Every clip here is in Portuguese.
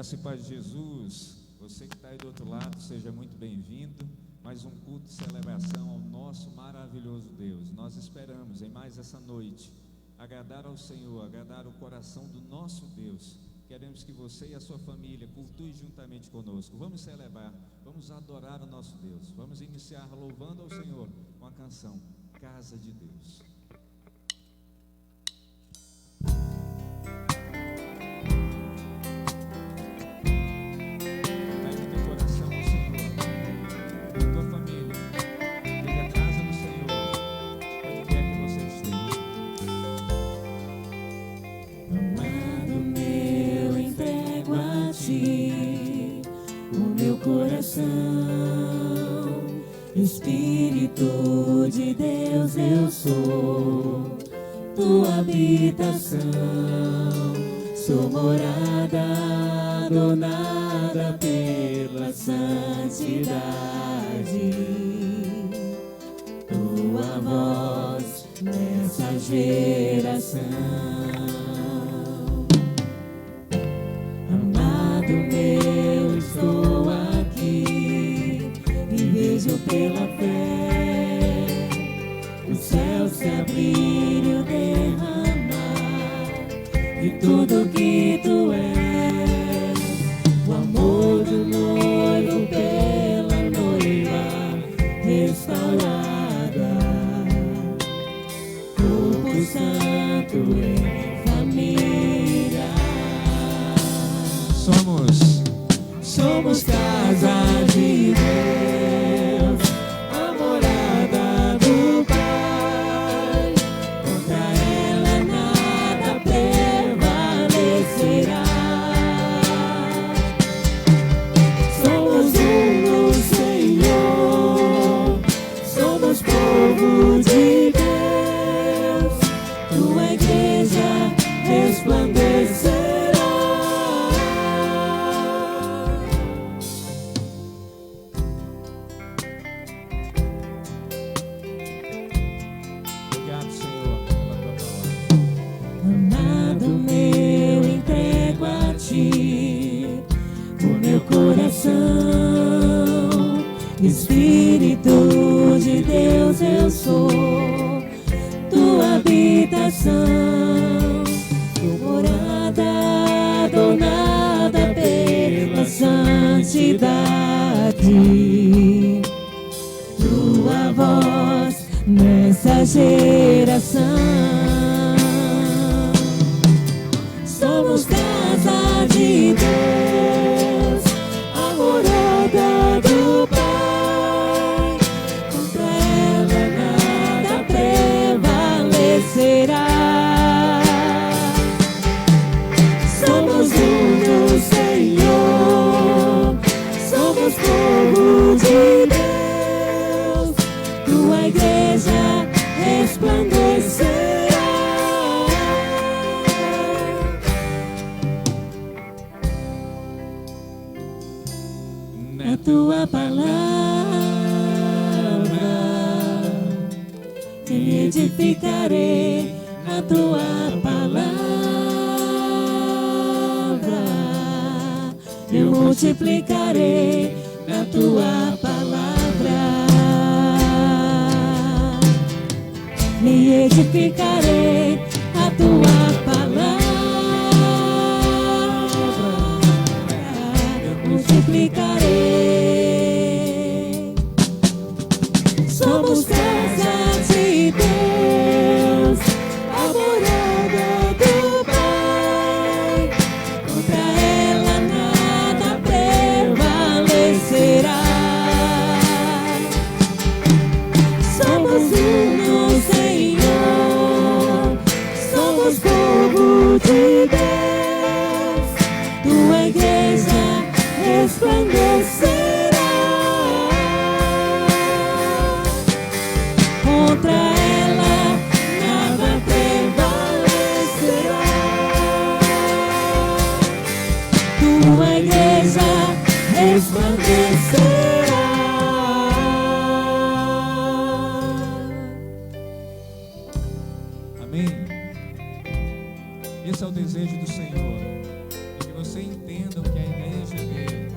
Graça e paz de Jesus. Você que está aí do outro lado, seja muito bem-vindo. Mais um culto de celebração ao nosso maravilhoso Deus. Nós esperamos em mais essa noite agradar ao Senhor, agradar o coração do nosso Deus. Queremos que você e a sua família cultuem juntamente conosco. Vamos celebrar, vamos adorar o nosso Deus. Vamos iniciar louvando ao Senhor com a canção Casa de Deus. Espírito de Deus, eu sou tua habitação, sou morada adornada pela santidade. Tua voz nessa geração. Amado meu, estou aqui e vejo pela fé o céu se abrir e o derramar de tudo que tu és, o amor do noivo pela noiva restaurada, corpo santo em família. Somos casa de Deus, a morada do Pai. Contra ela nada prevalecerá. Somos um no Senhor, somos povo de Deus, tua igreja resplandecerá. Espírito de Deus, eu sou tua habitação, tua morada adornada pela santidade. Tua voz nessa geração. Somos casa de Deus, a morada do Pai. Somos um no Senhor, somos povo de Deus, tua igreja resplandecerá. Na tua palavra me edificarei, na tua palavra eu multiplicarei, na tua palavra me edificarei, na tua palavra eu multiplicarei. Somos casa de Deus, a morada do Pai. Contra ela nada prevalecerá. Somos um no Senhor, somos povo de Deus, tua igreja resplandecerá. Contra ela nada prevalecerá. Tua igreja resplandecerá. Amém? Esse é o desejo do Senhor, de que você entenda o que a igreja é.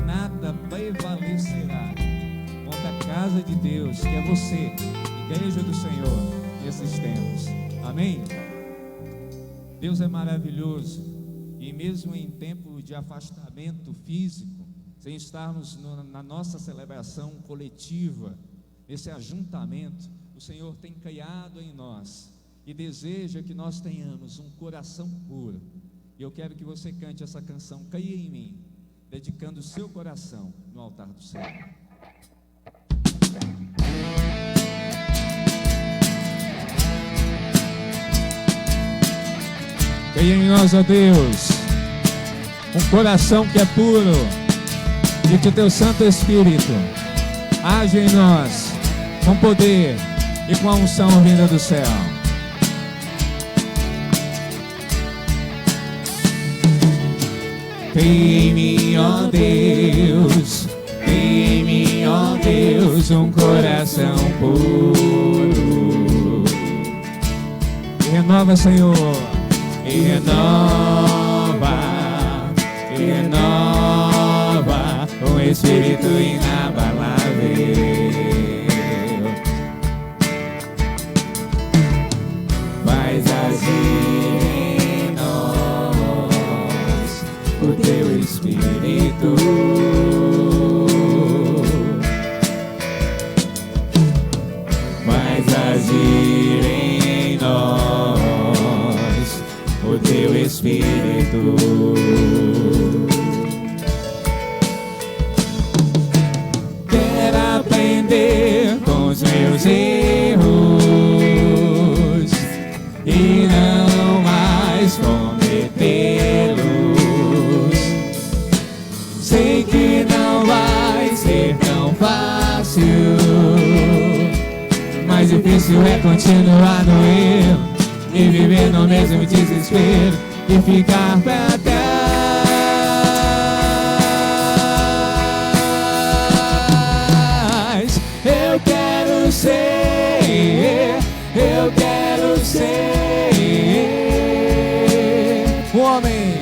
Nada prevalecerá contra a casa de Deus, que é você, igreja do Senhor, nesses tempos. Amém? Deus é maravilhoso, e mesmo em tempo de afastamento físico, sem estarmos na nossa celebração coletiva, nesse ajuntamento, o Senhor tem criado em nós e deseja que nós tenhamos um coração puro. E eu quero que você cante essa canção, Caia em Mim, dedicando o seu coração no altar do céu. Caia em nós, ó Deus, um coração que é puro, e que o teu Santo Espírito Age em nós com poder e com a unção vinda do céu. Cria em mim, ó Deus, cria em mim, ó Deus, um coração puro. E renova, Senhor, e renova um espírito inabalável. Faz agir em nós o teu espírito. Faz agir em nós o teu espírito. Quero aprender com os meus erros e não mais cometê-los. Sei que não vai ser tão fácil, mais difícil é continuar no erro e viver no mesmo desespero e ficar pra trás. Eu quero ser um homem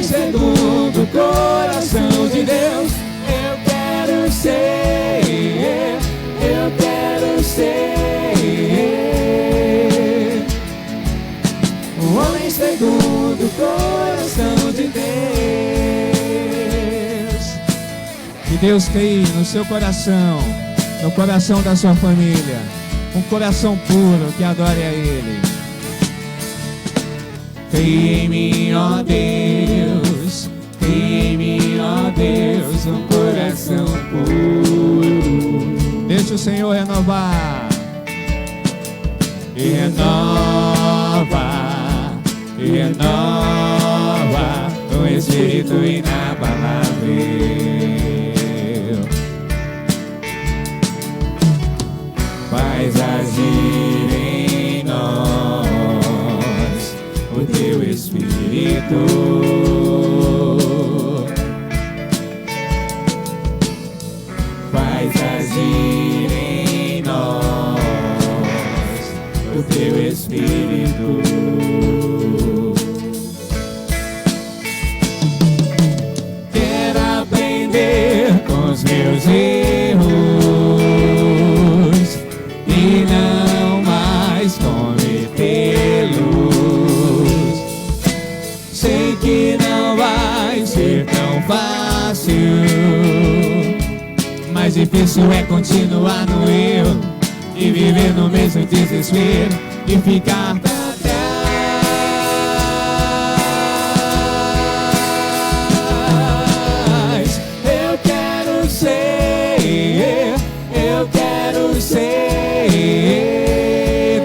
segundo o coração de Deus. Eu quero ser um homem segundo o coração de Deus. Que Deus crie no seu coração, no coração da sua família, um coração puro que adore a Ele. Cria em mim, ó Deus, cria em mim, ó Deus, um coração puro. Deixa o Senhor renovar. E renova um espírito inabalável. Faz agir em nós o teu espírito. Faz agir em nós o teu espírito. Quero aprender com os meus erros e não mais cometê-los. Sei que não vai ser tão fácil, mais difícil é continuar no erro e viver no mesmo desespero e ficar pra trás. Eu quero ser,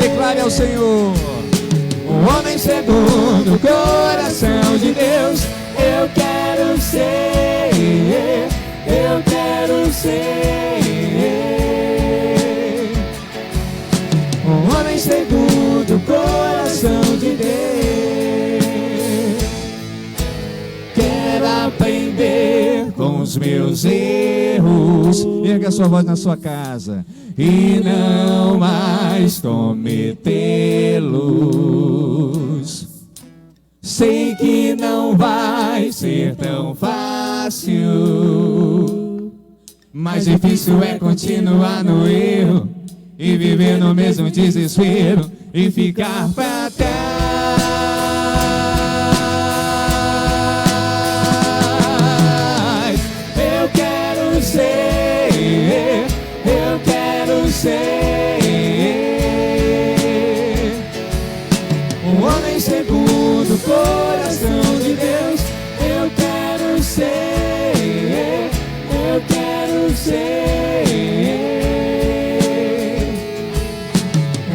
declare ao Senhor, um homem segundo o coração de Deus. Eu quero ser um homem segundo o coração de Deus. Quero aprender com os meus erros. Erga a sua voz na sua casa. E não mais cometê-los. Sei que não vai ser tão fácil, mais difícil é continuar no erro e viver no mesmo desespero e ficar pra trás. Eu quero ser um homem segundo o coração de Deus. Eu quero ser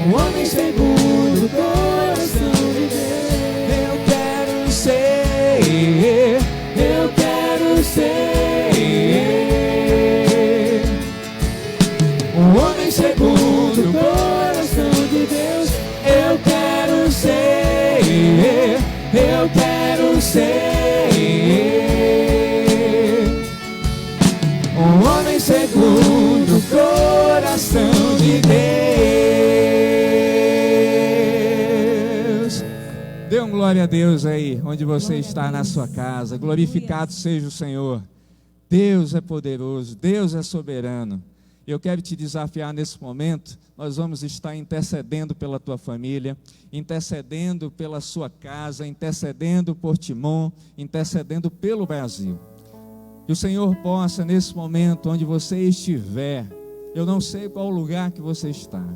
um homem segundo o coração de Deus. Eu quero ser Dê um glória a Deus aí, onde você está na sua casa. Glorificado seja o Senhor. Deus é poderoso, Deus é soberano. Eu quero te desafiar nesse momento. Nós vamos estar intercedendo pela tua família, intercedendo pela sua casa, intercedendo por Timon, intercedendo pelo Brasil. Que o Senhor possa, nesse momento, onde você estiver, eu não sei qual lugar que você está,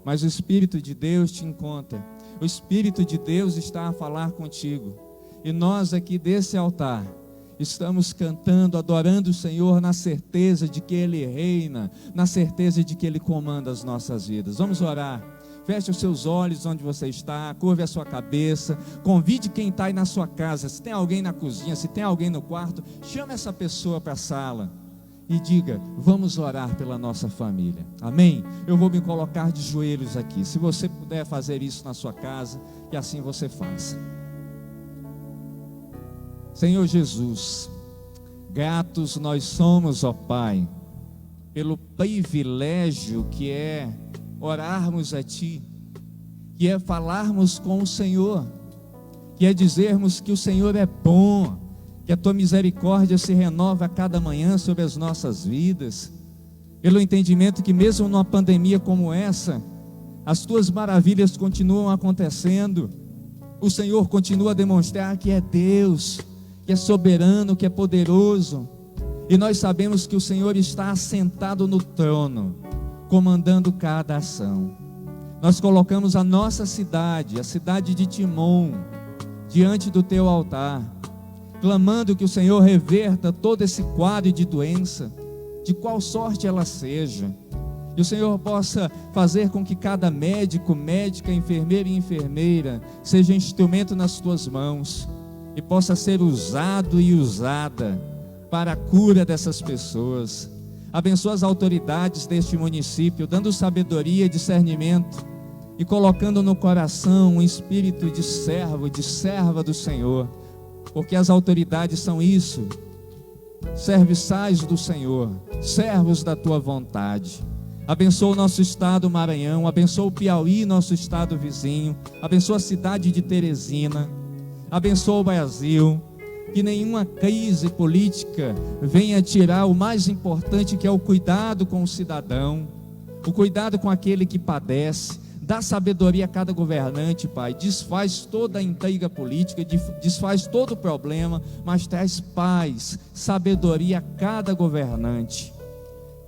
mas o Espírito de Deus te encontra. O Espírito de Deus está a falar contigo. E nós aqui desse altar estamos cantando, adorando o Senhor na certeza de que Ele reina, na certeza de que Ele comanda as nossas vidas. Vamos orar. Feche os seus olhos onde você está, curve a sua cabeça, convide quem está aí na sua casa. Se tem alguém na cozinha, se tem alguém no quarto, chame essa pessoa para a sala e diga: vamos orar pela nossa família. Amém? Eu vou me colocar de joelhos aqui. Se você puder fazer isso na sua casa, que assim você faça. Senhor Jesus, gratos nós somos, ó Pai, pelo privilégio que é orarmos a Ti, que é falarmos com o Senhor, que é dizermos que o Senhor é bom, que a Tua misericórdia se renova a cada manhã sobre as nossas vidas, pelo entendimento que mesmo numa pandemia como essa, as Tuas maravilhas continuam acontecendo, o Senhor continua a demonstrar que é Deus, que é soberano, que é poderoso, e nós sabemos que o Senhor está assentado no trono, comandando cada ação. Nós colocamos a nossa cidade, a cidade de Timon, diante do Teu altar, clamando que o Senhor reverta todo esse quadro de doença, de qual sorte ela seja, e o Senhor possa fazer com que cada médico, médica, enfermeiro e enfermeira seja instrumento nas Tuas mãos, e possa ser usado e usada para a cura dessas pessoas. Abençoa as autoridades deste município, dando sabedoria e discernimento, e colocando no coração um espírito de servo, de serva do Senhor, porque as autoridades são isso, serviçais do Senhor, servos da Tua vontade. Abençoa o nosso estado Maranhão, abençoa o Piauí, nosso estado vizinho, abençoa a cidade de Teresina, abençoa o Brasil, que nenhuma crise política venha tirar o mais importante, que é o cuidado com o cidadão, o cuidado com aquele que padece. Dá sabedoria a cada governante, Pai, desfaz toda a intriga política, desfaz todo o problema, mas traz paz, sabedoria a cada governante.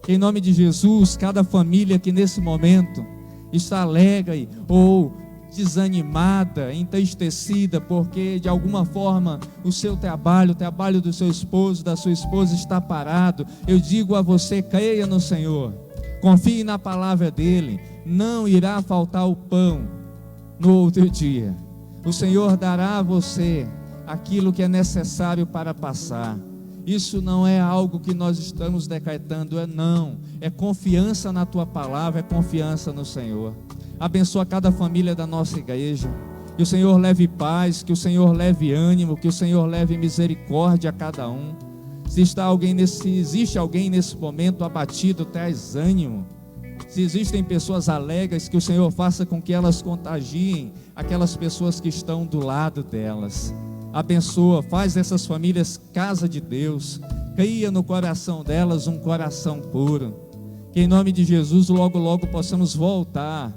Em nome de Jesus, cada família que nesse momento está alegre ou desanimada, entristecida, porque de alguma forma o seu trabalho, o trabalho do seu esposo, da sua esposa está parado, eu digo a você: creia no Senhor, confie na palavra dEle, não irá faltar o pão no outro dia. O Senhor dará a você aquilo que é necessário para passar. Isso não é algo que nós estamos decretando, é confiança na Tua palavra, é confiança no Senhor. Abençoa cada família da nossa igreja, que o Senhor leve paz, que o Senhor leve ânimo, que o Senhor leve misericórdia a cada um. Se existe alguém nesse momento abatido, traz ânimo. Se existem pessoas alegres, que o Senhor faça com que elas contagiem aquelas pessoas que estão do lado delas. Abençoa, faz dessas famílias casa de Deus, cria no coração delas um coração puro, que em nome de Jesus logo logo possamos voltar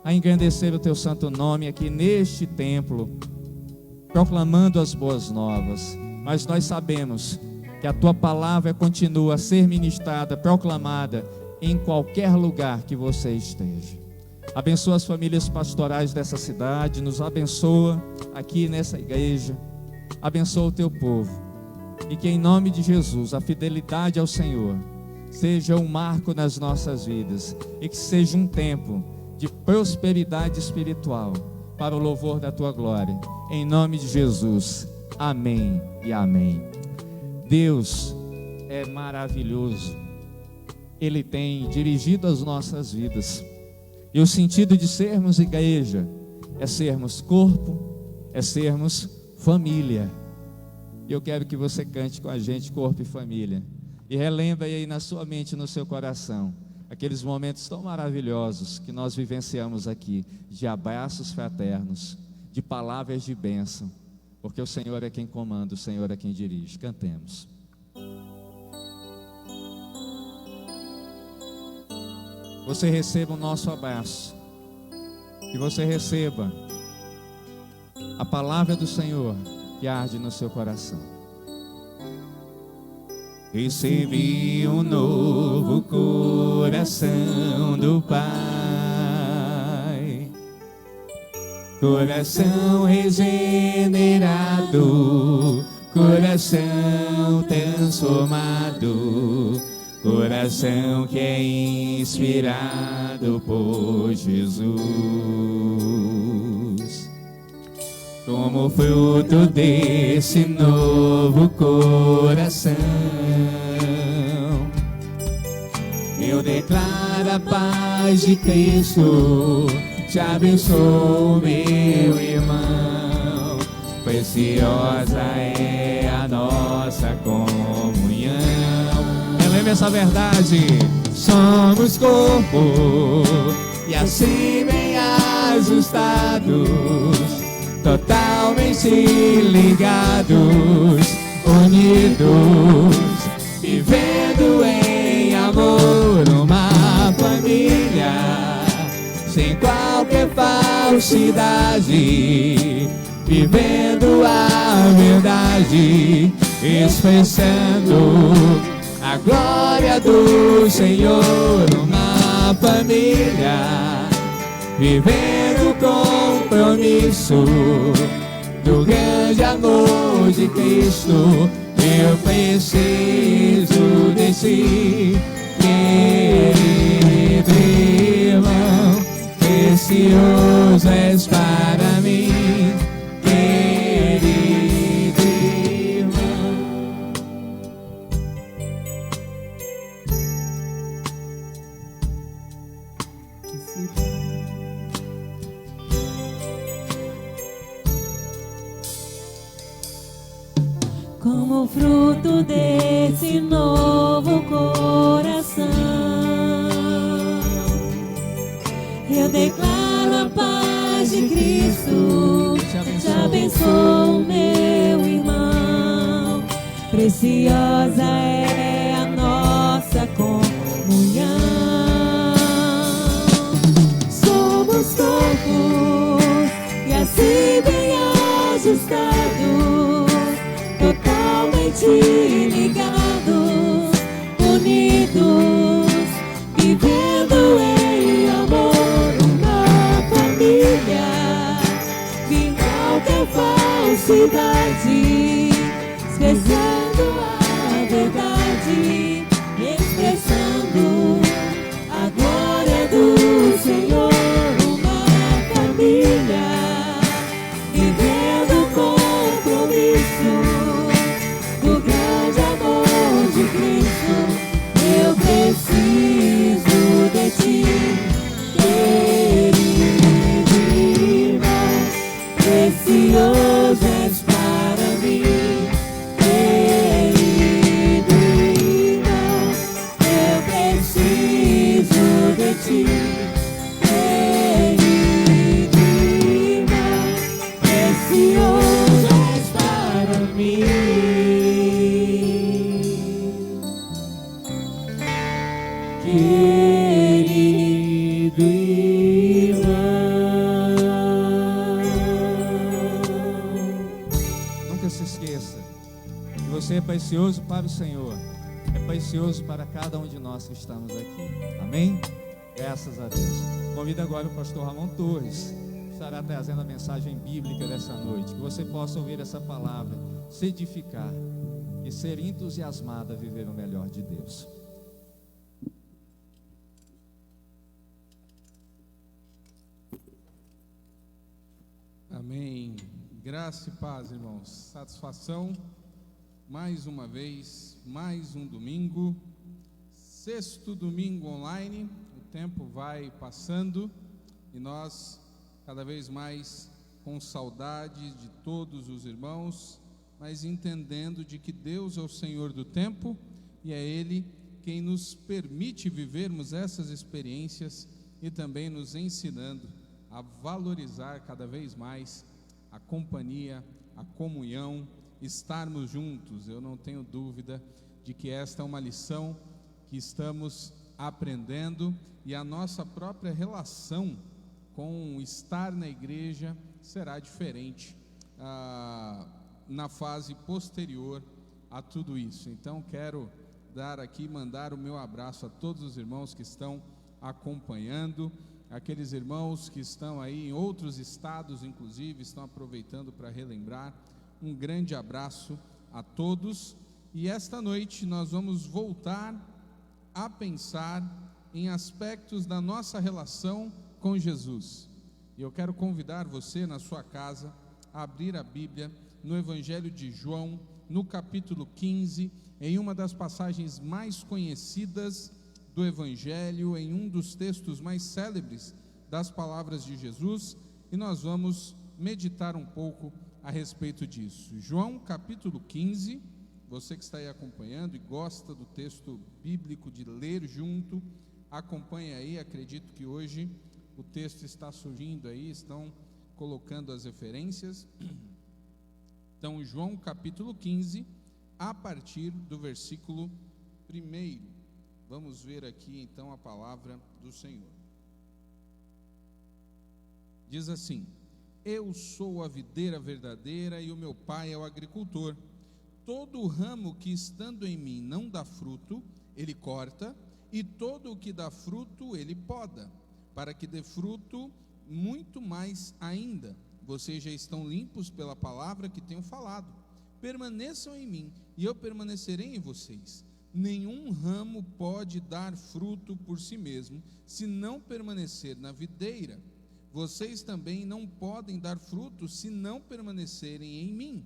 a engrandecer o Teu santo nome aqui neste templo, proclamando as boas novas. Mas nós sabemos que a Tua palavra continua a ser ministrada, proclamada em qualquer lugar que você esteja. Abençoa as famílias pastorais dessa cidade, nos abençoa aqui nessa igreja, abençoa o Teu povo, e que em nome de Jesus a fidelidade ao Senhor seja um marco nas nossas vidas, e que seja um tempo de prosperidade espiritual para o louvor da Tua glória, em nome de Jesus, amém e amém. Deus é maravilhoso, Ele tem dirigido as nossas vidas, e o sentido de sermos igreja é sermos corpo, é sermos família. E eu quero que você cante com a gente corpo e família, e relembre aí na sua mente e no seu coração aqueles momentos tão maravilhosos que nós vivenciamos aqui, de abraços fraternos, de palavras de bênção, porque o Senhor é quem comanda, o Senhor é quem dirige. Cantemos. Você receba o nosso abraço, que você receba a palavra do Senhor que arde no seu coração. Recebi um novo coração do Pai, coração regenerado, coração transformado, coração que é inspirado por Jesus. Como fruto desse novo coração, eu declaro a paz de Cristo. Te abençoo, meu irmão. Preciosa é a nossa comunhão. Releve essa verdade. Somos corpo e assim bem ajustados, totalmente ligados, unidos, vivendo em amor, uma família sem qualquer falsidade, vivendo a verdade, expressando a glória do Senhor, uma família vivendo o compromisso do grande amor de Cristo. Eu preciso de ti, querido irmão, precioso és para mim, querido irmão. Como fruto desse novo coração, eu declaro a paz de Cristo. Te abençoo, meu irmão. Preciosa é a nossa comunhão. Somos corpos e assim bem ajustados, totalmente ligados, unidos, vivendo em amor, uma família, sem qualquer falsidade, expressando a verdade, expressando a glória do Senhor, uma família, vivendo compromisso do grande amor de Cristo. Eu preciso de ti, querido irmão, precioso és para mim, querido irmão. Eu preciso de ti, querido irmão, precioso és para mim. Querido irmão. Nunca se esqueça que você é precioso para o Senhor, é precioso para cada um de nós que estamos aqui. Amém? Graças a Deus. Convido agora o pastor Ramon Torres, que estará trazendo a mensagem bíblica dessa noite. Que você possa ouvir essa palavra, se edificar e ser entusiasmado a viver o melhor de Deus. Amém. Graça e paz, irmãos. Satisfação, mais uma vez, mais um domingo, sexto domingo online. O tempo vai passando e nós, cada vez mais, com saudade de todos os irmãos, mas entendendo de que Deus é o Senhor do tempo e é Ele quem nos permite vivermos essas experiências e também nos ensinando a valorizar cada vez mais a companhia, a comunhão, estarmos juntos. Eu não tenho dúvida de que esta é uma lição que estamos aprendendo, e a nossa própria relação com estar na igreja será diferente na fase posterior a tudo isso. Então quero mandar o meu abraço a todos os irmãos que estão acompanhando, aqueles irmãos que estão aí em outros estados, inclusive, estão aproveitando para relembrar. Um grande abraço a todos. E esta noite nós vamos voltar a pensar em aspectos da nossa relação com Jesus. E eu quero convidar você, na sua casa, a abrir a Bíblia no Evangelho de João, no capítulo 15, em uma das passagens mais conhecidas do Evangelho, em um dos textos mais célebres das palavras de Jesus, e nós vamos meditar um pouco a respeito disso. João capítulo 15, você que está aí acompanhando e gosta do texto bíblico, de ler junto, acompanhe aí. Acredito que hoje o texto está surgindo aí, estão colocando as referências. Então, João capítulo 15, a partir do versículo 1. Vamos ver aqui então a palavra do Senhor. Diz assim: Eu sou a videira verdadeira e o meu pai é o agricultor. Todo ramo que estando em mim não dá fruto, ele corta, e todo o que dá fruto ele poda, para que dê fruto muito mais ainda. Vocês já estão limpos pela palavra que tenho falado. Permaneçam em mim, e eu permanecerei em vocês. Nenhum ramo pode dar fruto por si mesmo, se não permanecer na videira. Vocês também não podem dar fruto, se não permanecerem em mim.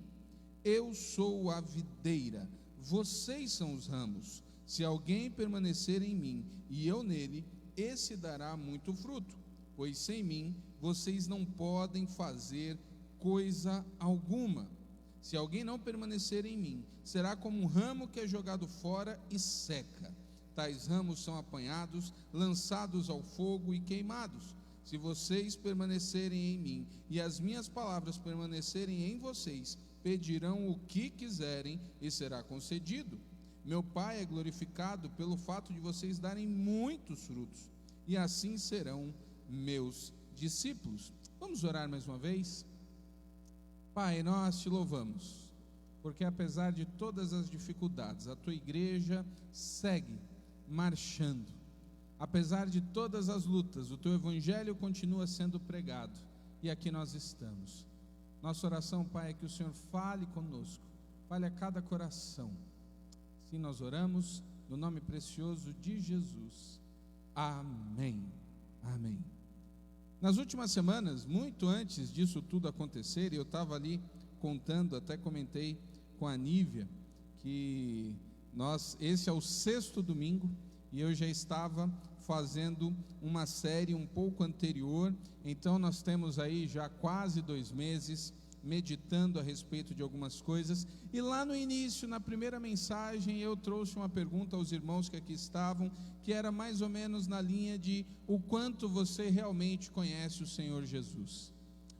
Eu sou a videira, vocês são os ramos. Se alguém permanecer em mim, e eu nele, esse dará muito fruto, pois sem mim vocês não podem fazer coisa alguma. Se alguém não permanecer em mim, será como um ramo que é jogado fora e seca. Tais ramos são apanhados, lançados ao fogo e queimados. Se vocês permanecerem em mim, e as minhas palavras permanecerem em vocês, pedirão o que quiserem e será concedido. Meu Pai é glorificado pelo fato de vocês darem muitos frutos, e assim serão meus discípulos. Vamos orar mais uma vez? Pai, nós te louvamos, porque apesar de todas as dificuldades, a tua igreja segue marchando. Apesar de todas as lutas, o teu evangelho continua sendo pregado, e aqui nós estamos. Nossa oração, Pai, é que o Senhor fale conosco, fale a cada coração. Assim nós oramos, no nome precioso de Jesus. Amém. Amém. Nas últimas semanas, muito antes disso tudo acontecer, eu estava ali contando, até comentei com a Nívia, que esse é o 6º domingo, e eu já estava fazendo uma série um pouco anterior. Então nós temos aí já quase 2 meses meditando a respeito de algumas coisas, e lá no início, na primeira mensagem, eu trouxe uma pergunta aos irmãos que aqui estavam, que era mais ou menos na linha de: o quanto você realmente conhece o Senhor Jesus?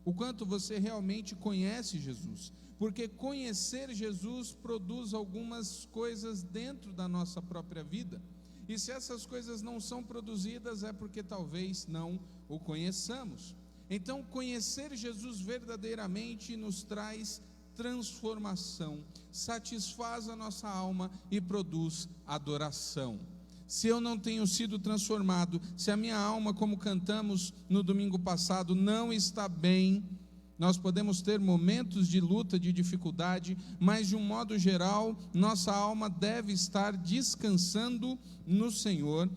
O quanto você realmente conhece Jesus? Porque conhecer Jesus produz algumas coisas dentro da nossa própria vida, e se essas coisas não são produzidas, é porque talvez não o conheçamos. Então, conhecer Jesus verdadeiramente nos traz transformação, satisfaz a nossa alma e produz adoração. Se eu não tenho sido transformado, se a minha alma, como cantamos no domingo passado, não está bem, nós podemos ter momentos de luta, de dificuldade, mas de um modo geral, nossa alma deve estar descansando no Senhor.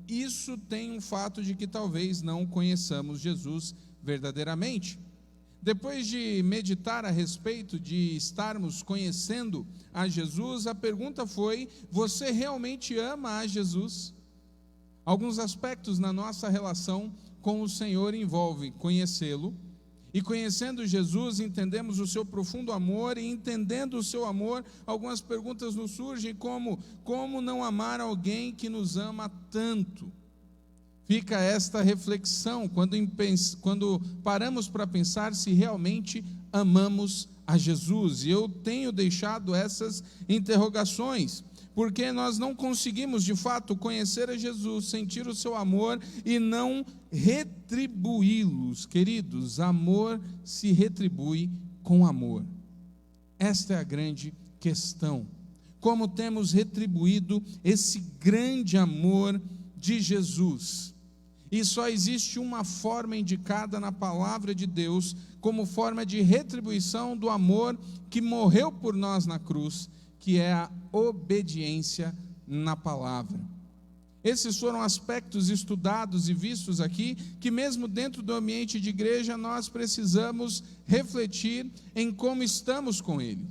Isso tem um fato de que talvez não conheçamos Jesus verdadeiramente. Depois de meditar a respeito de estarmos conhecendo a Jesus, a pergunta foi: você realmente ama a Jesus? Alguns aspectos na nossa relação com o Senhor envolvem conhecê-lo, e conhecendo Jesus, entendemos o seu profundo amor, e entendendo o seu amor, algumas perguntas nos surgem como não amar alguém que nos ama tanto? Fica esta reflexão quando paramos para pensar se realmente amamos a Jesus. E eu tenho deixado essas interrogações, porque nós não conseguimos de fato conhecer a Jesus, sentir o seu amor e não retribuí-los. Queridos, amor se retribui com amor. Esta é a grande questão. Como temos retribuído esse grande amor de Jesus? E só existe uma forma indicada na palavra de Deus como forma de retribuição do amor que morreu por nós na cruz, que é a obediência na palavra. Esses foram aspectos estudados e vistos aqui, que mesmo dentro do ambiente de igreja nós precisamos refletir em como estamos com Ele.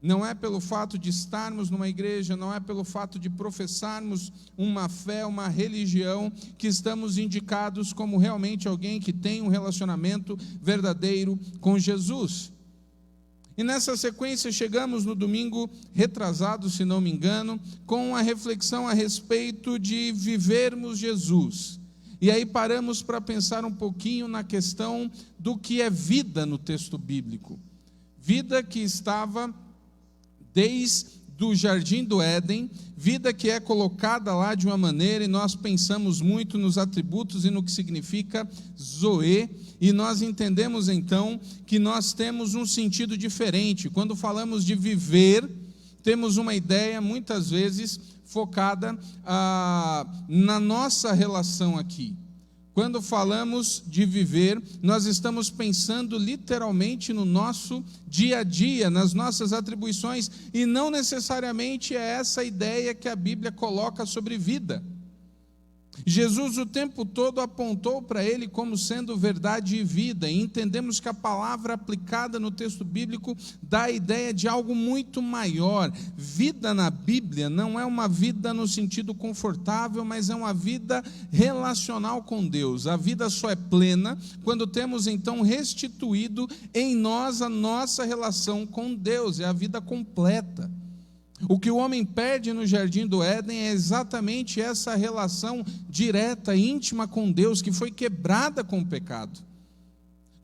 Não é pelo fato de estarmos numa igreja, não é pelo fato de professarmos uma fé, uma religião, que estamos indicados como realmente alguém que tem um relacionamento verdadeiro com Jesus. E nessa sequência chegamos no domingo retrasado, se não me engano, com a reflexão a respeito de vivermos Jesus. E aí paramos para pensar um pouquinho na questão do que é vida no texto bíblico. Vida que estava desde o jardim do Éden, vida que é colocada lá de uma maneira, e nós pensamos muito nos atributos e no que significa Zoe, e nós entendemos então que nós temos um sentido diferente. Quando falamos de viver, temos uma ideia muitas vezes focada na nossa relação aqui. Quando falamos de viver, nós estamos pensando literalmente no nosso dia a dia, nas nossas atribuições, e não necessariamente é essa a ideia que a Bíblia coloca sobre vida. Jesus o tempo todo apontou para ele como sendo verdade e vida, e entendemos que a palavra aplicada no texto bíblico dá a ideia de algo muito maior. Vida na Bíblia não é uma vida no sentido confortável, mas é uma vida relacional com Deus. A vida só é plena quando temos então restituído em nós a nossa relação com Deus, é a vida completa. O que o homem perde no jardim do Éden é exatamente essa relação direta, íntima com Deus, que foi quebrada com o pecado.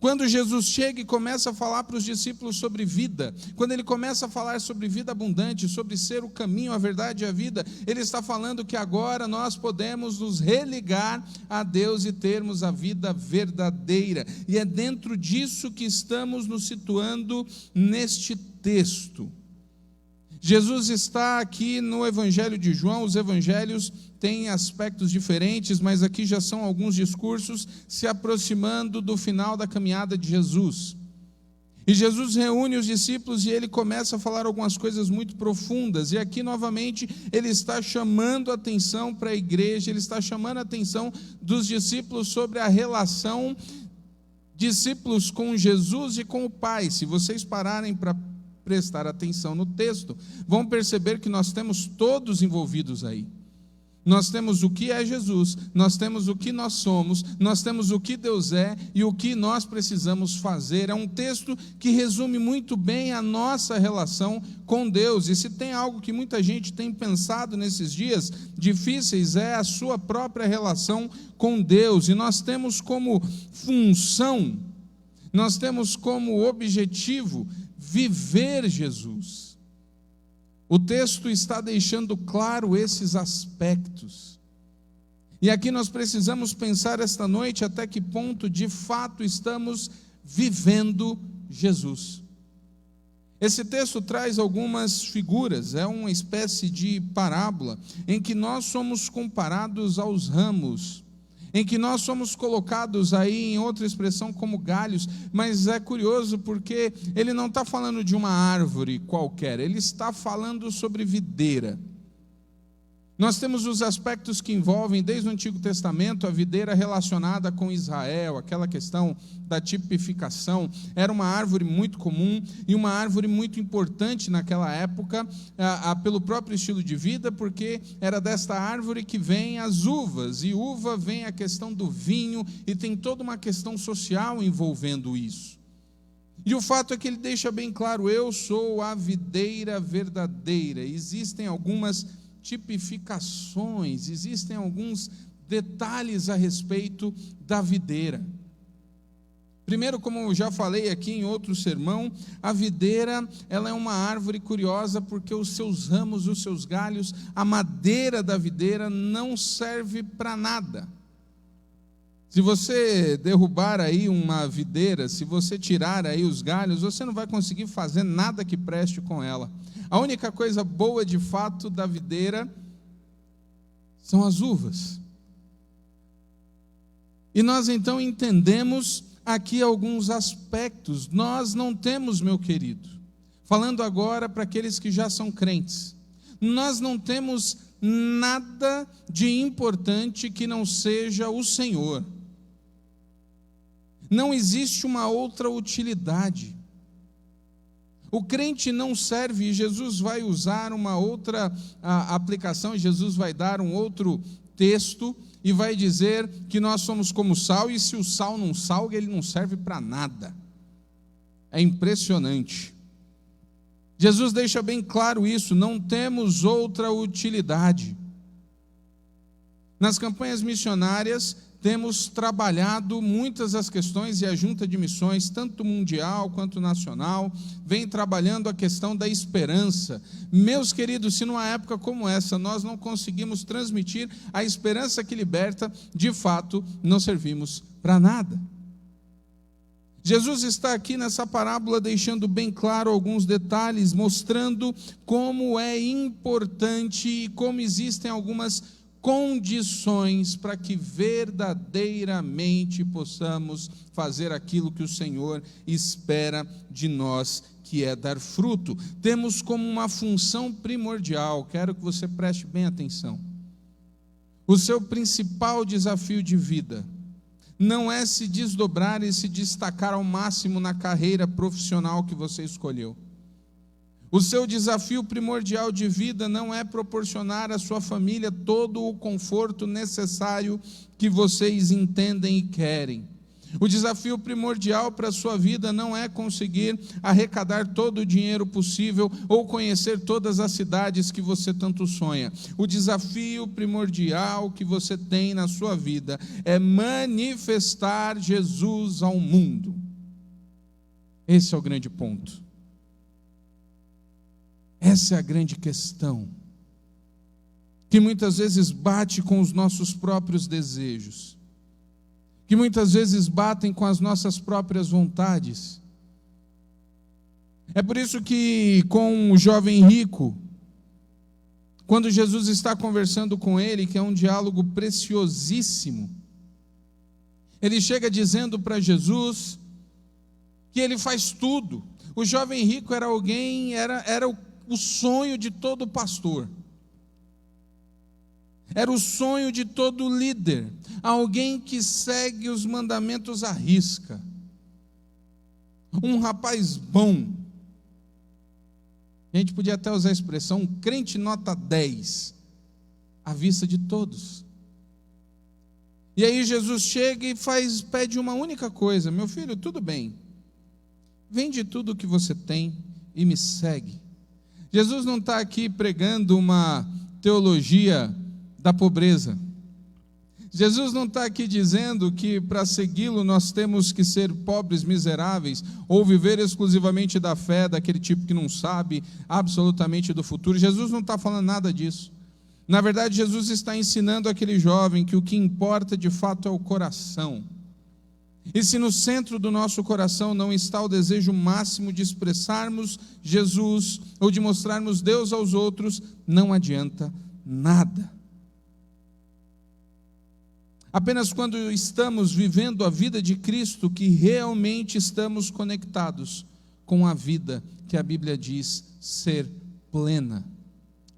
Quando Jesus chega e começa a falar para os discípulos sobre vida, quando ele começa a falar sobre vida abundante, sobre ser o caminho, a verdade e a vida, ele está falando que agora nós podemos nos religar a Deus e termos a vida verdadeira. E é dentro disso que estamos nos situando neste texto. Jesus está aqui no Evangelho de João. Os evangelhos têm aspectos diferentes, mas aqui já são alguns discursos se aproximando do final da caminhada de Jesus. E Jesus reúne os discípulos e ele começa a falar algumas coisas muito profundas. E aqui novamente ele está chamando a atenção para a igreja, ele está chamando a atenção dos discípulos sobre a relação discípulos com Jesus e com o Pai. Se vocês pararem para prestar atenção no texto, vão perceber que nós temos todos envolvidos aí. Nós temos o que é Jesus, nós temos o que nós somos, nós temos o que Deus é e o que nós precisamos fazer. É um texto que resume muito bem a nossa relação com Deus. E se tem algo que muita gente tem pensado nesses dias difíceis, é a sua própria relação com Deus. E nós temos como função, nós temos como objetivo viver Jesus. O texto está deixando claro esses aspectos. E aqui nós precisamos pensar esta noite até que ponto de fato estamos vivendo Jesus. Esse texto traz algumas figuras, é uma espécie de parábola, em que nós somos comparados aos ramos, em que nós somos colocados aí em outra expressão como galhos, mas é curioso porque ele não está falando de uma árvore qualquer, ele está falando sobre videira. Nós temos os aspectos que envolvem, desde o Antigo Testamento, a videira relacionada com Israel, aquela questão da tipificação. Era uma árvore muito comum e uma árvore muito importante naquela época, pelo próprio estilo de vida, porque era desta árvore que vem as uvas, e uva vem a questão do vinho, e tem toda uma questão social envolvendo isso. E o fato é que ele deixa bem claro: eu sou a videira verdadeira. Existem algumas tipificações, existem alguns detalhes a respeito da videira. Primeiro, como eu já falei aqui em outro sermão, a videira, ela é uma árvore curiosa porque os seus ramos, os seus galhos, a madeira da videira não serve para nada. Se você derrubar aí uma videira, se você tirar aí os galhos, você não vai conseguir fazer nada que preste com ela. A única coisa boa de fato da videira são as uvas. E nós então entendemos aqui alguns aspectos. Nós não temos, meu querido, falando agora para aqueles que já são crentes, nós não temos nada de importante que não seja o Senhor. Não existe uma outra utilidade. O crente não serve, e Jesus vai usar uma outra aplicação, Jesus vai dar um outro texto, e vai dizer que nós somos como sal, e se o sal não salga, ele não serve para nada. É impressionante. Jesus deixa bem claro isso, não temos outra utilidade. Nas campanhas missionárias, temos trabalhado muitas das questões, e a Junta de Missões, tanto mundial quanto nacional, vem trabalhando a questão da esperança. Meus queridos, se numa época como essa nós não conseguimos transmitir a esperança que liberta, de fato não servimos para nada. Jesus está aqui nessa parábola deixando bem claro alguns detalhes, mostrando como é importante e como existem algumas condições para que verdadeiramente possamos fazer aquilo que o Senhor espera de nós, que é dar fruto. Temos como uma função primordial, quero que você preste bem atenção, o seu principal desafio de vida não é se desdobrar e se destacar ao máximo na carreira profissional que você escolheu. O seu desafio primordial de vida não é proporcionar à sua família todo o conforto necessário que vocês entendem e querem. O desafio primordial para a sua vida não é conseguir arrecadar todo o dinheiro possível ou conhecer todas as cidades que você tanto sonha. O desafio primordial que você tem na sua vida é manifestar Jesus ao mundo. Esse é o grande ponto. Essa é a grande questão, que muitas vezes bate com os nossos próprios desejos, que muitas vezes batem com as nossas próprias vontades. É por isso que com o jovem rico, quando Jesus está conversando com ele, que é um diálogo preciosíssimo, ele chega dizendo para Jesus que ele faz tudo. O jovem rico era alguém, era o sonho de todo pastor, era o sonho de todo líder, alguém que segue os mandamentos à risca, um rapaz bom. A gente podia até usar a expressão, um crente nota 10, à vista de todos. E aí Jesus chega e pede uma única coisa: meu filho, tudo bem, vende tudo o que você tem e me segue. Jesus não está aqui pregando uma teologia da pobreza. Jesus não está aqui dizendo que para segui-lo nós temos que ser pobres, miseráveis, ou viver exclusivamente da fé, daquele tipo que não sabe absolutamente do futuro. Jesus não está falando nada disso. Na verdade, Jesus está ensinando aquele jovem que o que importa de fato é o coração. E se no centro do nosso coração não está o desejo máximo de expressarmos Jesus ou de mostrarmos Deus aos outros, não adianta nada. Apenas quando estamos vivendo a vida de Cristo que realmente estamos conectados com a vida que a Bíblia diz ser plena,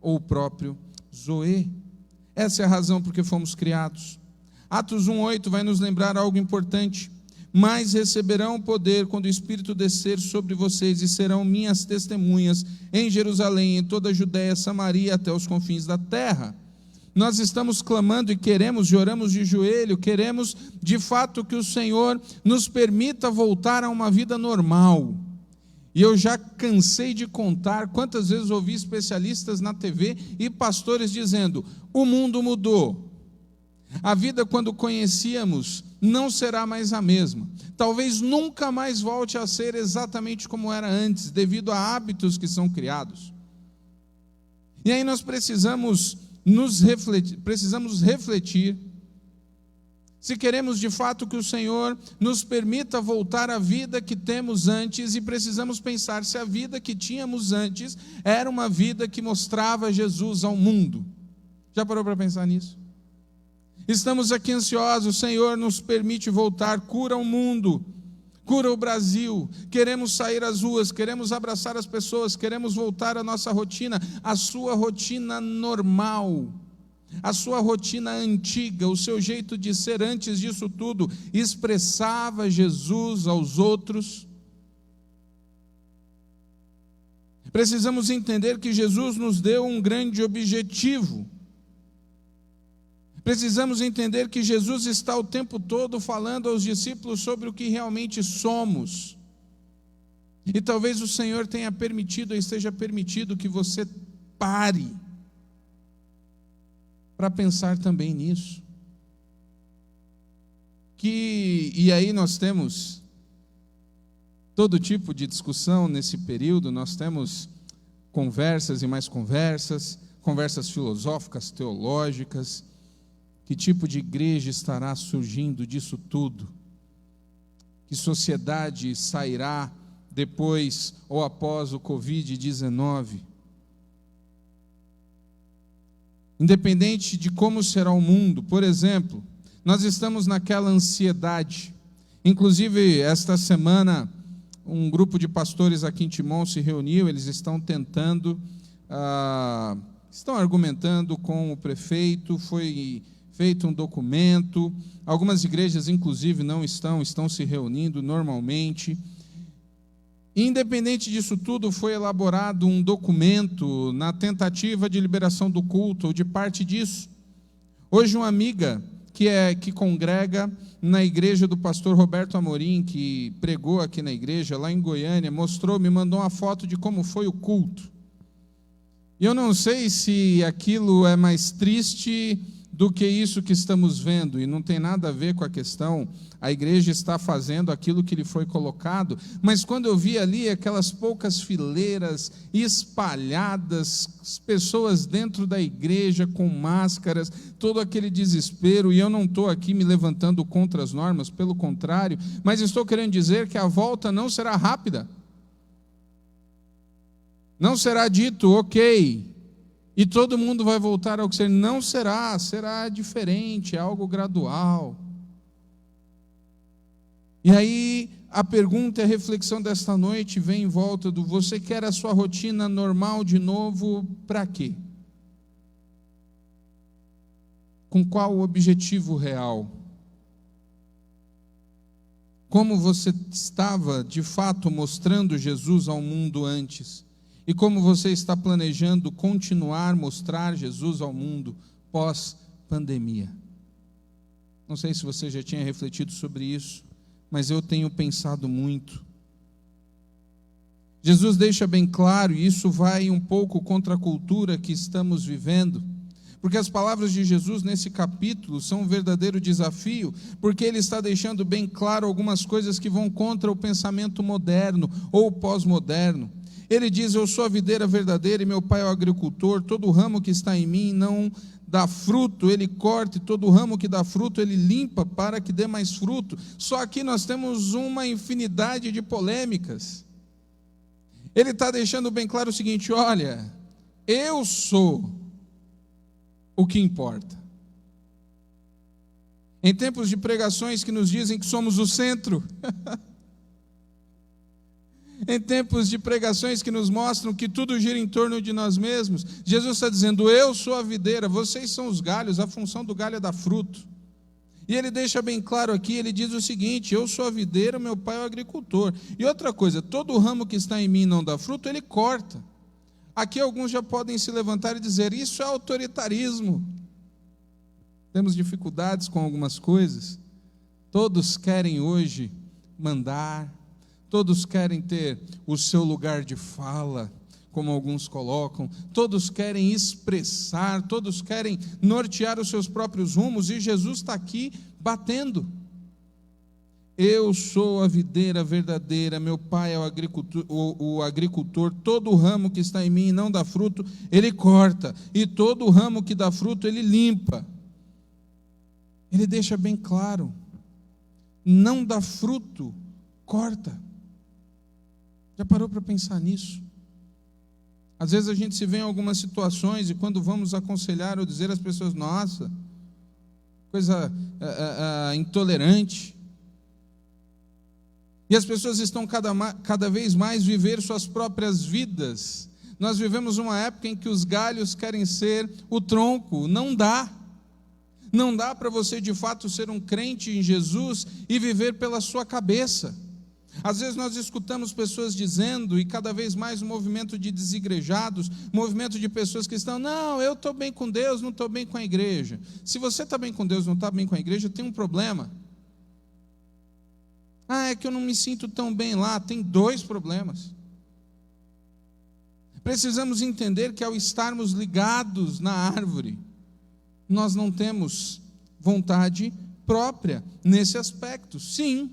ou o próprio Zoe. Essa é a razão por que fomos criados. Atos 1:8 vai nos lembrar algo importante. Mas receberão poder quando o Espírito descer sobre vocês, e serão minhas testemunhas em Jerusalém, em toda a Judéia, Samaria, até os confins da terra. Nós estamos clamando e queremos, e oramos de joelho, queremos de fato que o Senhor nos permita voltar a uma vida normal. E eu já cansei de contar quantas vezes ouvi especialistas na TV e pastores dizendo: o mundo mudou. A vida, quando conhecíamos, não será mais a mesma. Talvez nunca mais volte a ser exatamente como era antes, devido a hábitos que são criados. E aí nós precisamos refletir se queremos de fato que o Senhor nos permita voltar à vida que temos antes, e precisamos pensar se a vida que tínhamos antes era uma vida que mostrava Jesus ao mundo. Já parou para pensar nisso? Estamos aqui ansiosos, o Senhor nos permite voltar, cura o mundo, cura o Brasil, queremos sair às ruas, queremos abraçar as pessoas, queremos voltar à nossa rotina, a sua rotina normal, a sua rotina antiga, o seu jeito de ser antes disso tudo, expressava Jesus aos outros. Precisamos entender que Jesus nos deu um grande objetivo. Precisamos entender que Jesus está o tempo todo falando aos discípulos sobre o que realmente somos. E talvez o Senhor tenha permitido, ou esteja permitido, que você pare para pensar também nisso. E aí nós temos todo tipo de discussão nesse período, nós temos conversas e mais conversas filosóficas, teológicas. Que tipo de igreja estará surgindo disso tudo? Que sociedade sairá depois ou após o Covid-19? Independente de como será o mundo, por exemplo, nós estamos naquela ansiedade. Inclusive, esta semana, um grupo de pastores aqui em Timon se reuniu, eles estão tentando, estão argumentando com o prefeito, foi feito um documento, algumas igrejas inclusive não estão se reunindo normalmente. Independente disso tudo, foi elaborado um documento na tentativa de liberação do culto, ou de parte disso. Hoje uma amiga que congrega na igreja do pastor Roberto Amorim, que pregou aqui na igreja, lá em Goiânia, me mandou uma foto de como foi o culto. E eu não sei se aquilo é mais triste do que isso que estamos vendo, e não tem nada a ver com a questão, a igreja está fazendo aquilo que lhe foi colocado, mas quando eu vi ali aquelas poucas fileiras espalhadas, pessoas dentro da igreja com máscaras, todo aquele desespero, e eu não estou aqui me levantando contra as normas, pelo contrário, mas estou querendo dizer que a volta não será rápida, não será dito, ok, e todo mundo vai voltar ao que ser. Não será diferente, é algo gradual. E aí a pergunta e a reflexão desta noite vem em volta do: você quer a sua rotina normal de novo para quê? Com qual objetivo real? Como você estava de fato mostrando Jesus ao mundo antes? E como você está planejando continuar a mostrar Jesus ao mundo pós-pandemia? Não sei se você já tinha refletido sobre isso, mas eu tenho pensado muito. Jesus deixa bem claro, e isso vai um pouco contra a cultura que estamos vivendo, porque as palavras de Jesus nesse capítulo são um verdadeiro desafio, porque ele está deixando bem claro algumas coisas que vão contra o pensamento moderno ou pós-moderno. Ele diz: eu sou a videira verdadeira e meu pai é o agricultor, todo ramo que está em mim não dá fruto, ele corta, e todo ramo que dá fruto, ele limpa para que dê mais fruto. Só que nós temos uma infinidade de polêmicas. Ele está deixando bem claro o seguinte: olha, eu sou o que importa. Em tempos de pregações que nos dizem que somos o centro, em tempos de pregações que nos mostram que tudo gira em torno de nós mesmos, Jesus está dizendo: eu sou a videira, vocês são os galhos, a função do galho é dar fruto. E ele deixa bem claro aqui, ele diz o seguinte: eu sou a videira, meu pai é o agricultor. E outra coisa, todo ramo que está em mim e não dá fruto, ele corta. Aqui alguns já podem se levantar e dizer: isso é autoritarismo. Temos dificuldades com algumas coisas. Todos querem hoje mandar, todos querem ter o seu lugar de fala, como alguns colocam, todos querem expressar, todos querem nortear os seus próprios rumos, e Jesus está aqui batendo. Eu sou a videira verdadeira, meu pai é o agricultor, todo ramo que está em mim e não dá fruto, ele corta, e todo ramo que dá fruto, ele limpa. Ele deixa bem claro, não dá fruto, corta. Já parou para pensar nisso? Às vezes a gente se vê em algumas situações, e quando vamos aconselhar ou dizer às pessoas, nossa, coisa intolerante, e as pessoas estão cada vez mais viver suas próprias vidas. Nós vivemos uma época em que os galhos querem ser o tronco. Não dá para você de fato ser um crente em Jesus e viver pela sua cabeça. Às vezes nós escutamos pessoas dizendo, e cada vez mais um movimento de desigrejados, movimento de pessoas que estão, não, eu estou bem com Deus, não estou bem com a igreja. Se você está bem com Deus, não está bem com a igreja, tem um problema. É que eu não me sinto tão bem lá. Tem dois problemas. Precisamos entender que ao estarmos ligados na árvore, nós não temos vontade própria nesse aspecto. Sim,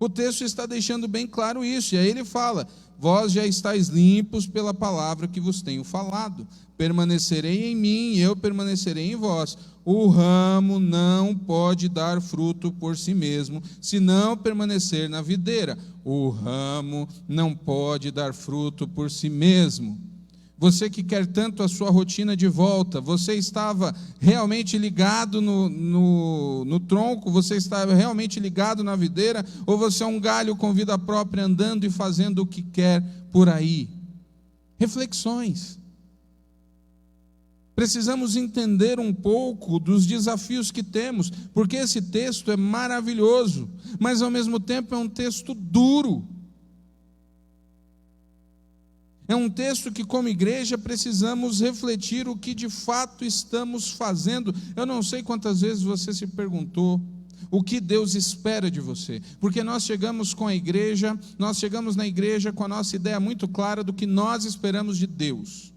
o texto está deixando bem claro isso, e aí ele fala, vós já estáis limpos pela palavra que vos tenho falado, permanecerei em mim, e eu permanecerei em vós. O ramo não pode dar fruto por si mesmo, se não permanecer na videira. O ramo não pode dar fruto por si mesmo. Você que quer tanto a sua rotina de volta, você estava realmente ligado no tronco, você estava realmente ligado na videira, ou você é um galho com vida própria andando e fazendo o que quer por aí? Reflexões. Precisamos entender um pouco dos desafios que temos, porque esse texto é maravilhoso, mas ao mesmo tempo é um texto duro. É um texto que, como igreja, precisamos refletir o que de fato estamos fazendo. Eu não sei quantas vezes você se perguntou o que Deus espera de você, porque nós chegamos na igreja com a nossa ideia muito clara do que nós esperamos de Deus.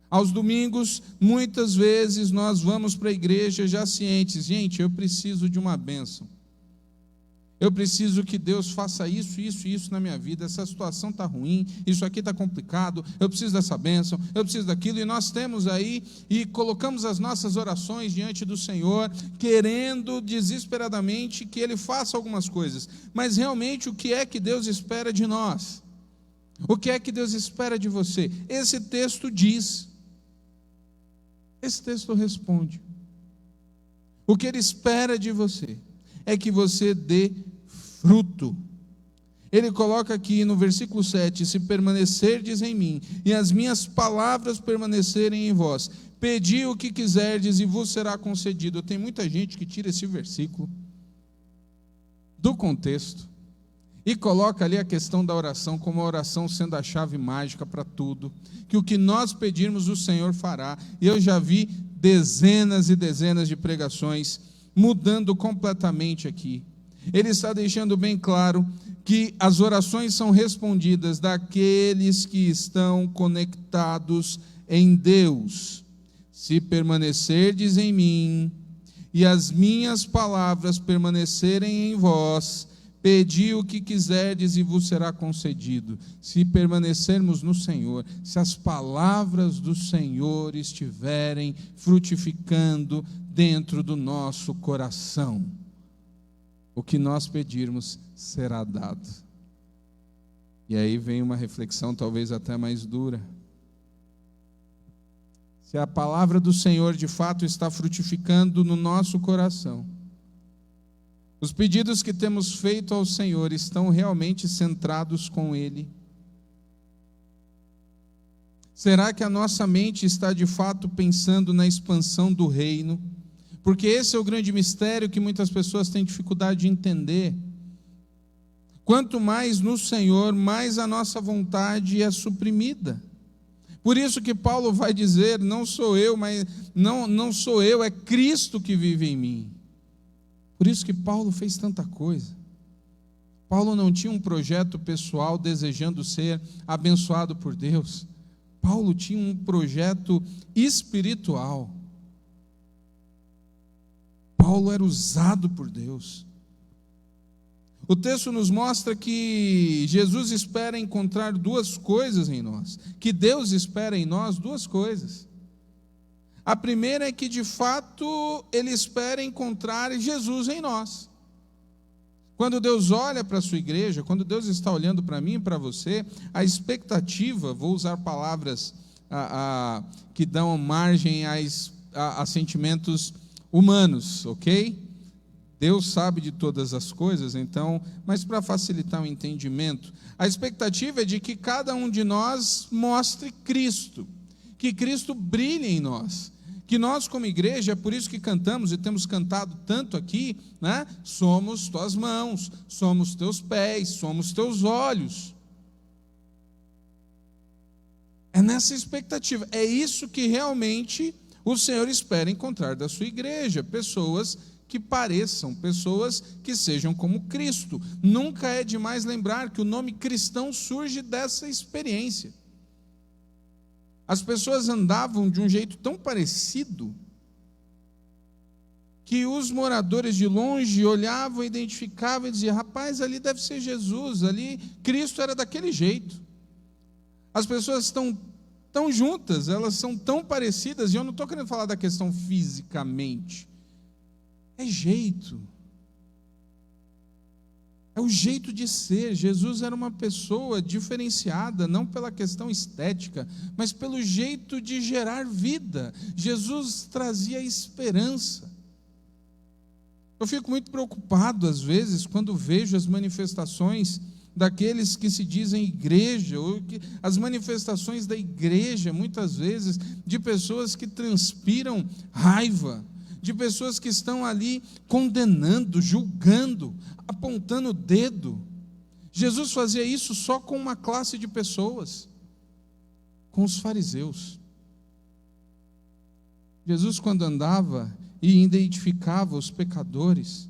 Aos domingos, muitas vezes nós vamos para a igreja já cientes, gente, eu preciso de uma bênção. Eu preciso que Deus faça isso, isso e isso na minha vida. Essa situação está ruim, isso aqui está complicado, eu preciso dessa bênção, eu preciso daquilo. E nós temos aí, e colocamos as nossas orações diante do Senhor, querendo desesperadamente que Ele faça algumas coisas. Mas realmente o que é que Deus espera de nós? O que é que Deus espera de você? Esse texto diz, esse texto responde. O que Ele espera de você é que você dê fruto. Ele coloca aqui no versículo 7, se permanecerdes em mim, e as minhas palavras permanecerem em vós, pedi o que quiserdes e vos será concedido. Tem muita gente que tira esse versículo do contexto e coloca ali a questão da oração como a oração sendo a chave mágica para tudo, que o que nós pedirmos o Senhor fará. E eu já vi dezenas e dezenas de pregações mudando completamente aqui. Ele está deixando bem claro que as orações são respondidas daqueles que estão conectados em Deus. Se permanecerdes em mim e as minhas palavras permanecerem em vós, pedi o que quiserdes e vos será concedido. Se permanecermos no Senhor, se as palavras do Senhor estiverem frutificando dentro do nosso coração, o que nós pedirmos será dado. E aí vem uma reflexão talvez até mais dura. Se a palavra do Senhor de fato está frutificando no nosso coração, os pedidos que temos feito ao Senhor estão realmente centrados com Ele? Será que a nossa mente está de fato pensando na expansão do reino? Porque esse é o grande mistério que muitas pessoas têm dificuldade de entender. Quanto mais no Senhor, mais a nossa vontade é suprimida. Por isso que Paulo vai dizer, não sou eu, mas não sou eu, é Cristo que vive em mim. Por isso que Paulo fez tanta coisa. Paulo não tinha um projeto pessoal desejando ser abençoado por Deus. Paulo tinha um projeto espiritual. Paulo era usado por Deus. O texto nos mostra que Jesus espera encontrar duas coisas em nós, que Deus espera em nós duas coisas. A primeira é que, de fato, Ele espera encontrar Jesus em nós. Quando Deus olha para a sua igreja, quando Deus está olhando para mim e para você, a expectativa, vou usar palavras que dão margem a sentimentos humanos, ok? Deus sabe de todas as coisas, então, mas para facilitar o entendimento, a expectativa é de que cada um de nós mostre Cristo, que Cristo brilhe em nós, que nós como igreja, é por isso que cantamos e temos cantado tanto aqui, né? Somos tuas mãos, somos teus pés, somos teus olhos. É nessa expectativa, é isso que realmente o Senhor espera encontrar da sua igreja, pessoas que pareçam, pessoas que sejam como Cristo. Nunca é demais lembrar que o nome cristão surge dessa experiência. As pessoas andavam de um jeito tão parecido que os moradores de longe olhavam, identificavam e diziam: rapaz, ali deve ser Jesus, ali Cristo era daquele jeito. As pessoas estão tão juntas, elas são tão parecidas, e eu não estou querendo falar da questão fisicamente, é jeito. É o jeito de ser. Jesus era uma pessoa diferenciada, não pela questão estética, mas pelo jeito de gerar vida. Jesus trazia esperança. Eu fico muito preocupado, às vezes, quando vejo as manifestações daqueles que se dizem igreja, ou as manifestações da igreja, muitas vezes, de pessoas que transpiram raiva, de pessoas que estão ali condenando, julgando, apontando o dedo. Jesus fazia isso só com uma classe de pessoas, com os fariseus. Jesus, quando andava e identificava os pecadores,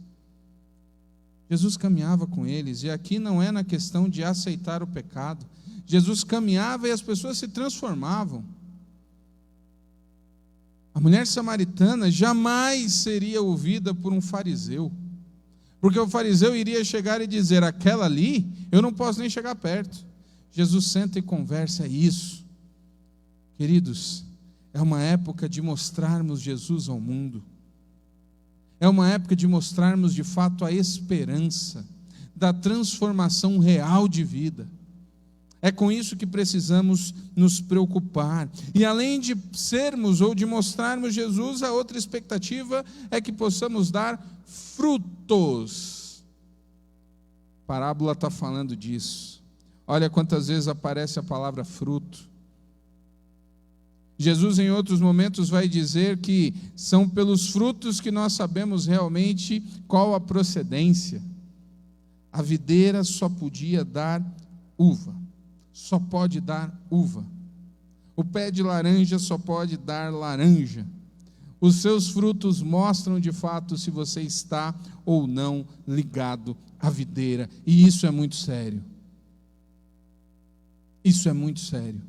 Jesus caminhava com eles, e aqui não é na questão de aceitar o pecado. Jesus caminhava e as pessoas se transformavam. A mulher samaritana jamais seria ouvida por um fariseu, porque o fariseu iria chegar e dizer: aquela ali, eu não posso nem chegar perto. Jesus senta e conversa. Isso, queridos, é uma época de mostrarmos Jesus ao mundo, é uma época de mostrarmos de fato a esperança da transformação real de vida. É com isso que precisamos nos preocupar. E além de sermos ou de mostrarmos Jesus, a outra expectativa é que possamos dar frutos. A parábola está falando disso. Olha quantas vezes aparece a palavra fruto. Jesus, em outros momentos, vai dizer que são pelos frutos que nós sabemos realmente qual a procedência. A videira só podia dar uva. Só pode dar uva. O pé de laranja só pode dar laranja. Os seus frutos mostram de fato se você está ou não ligado à videira. E isso é muito sério. Isso é muito sério.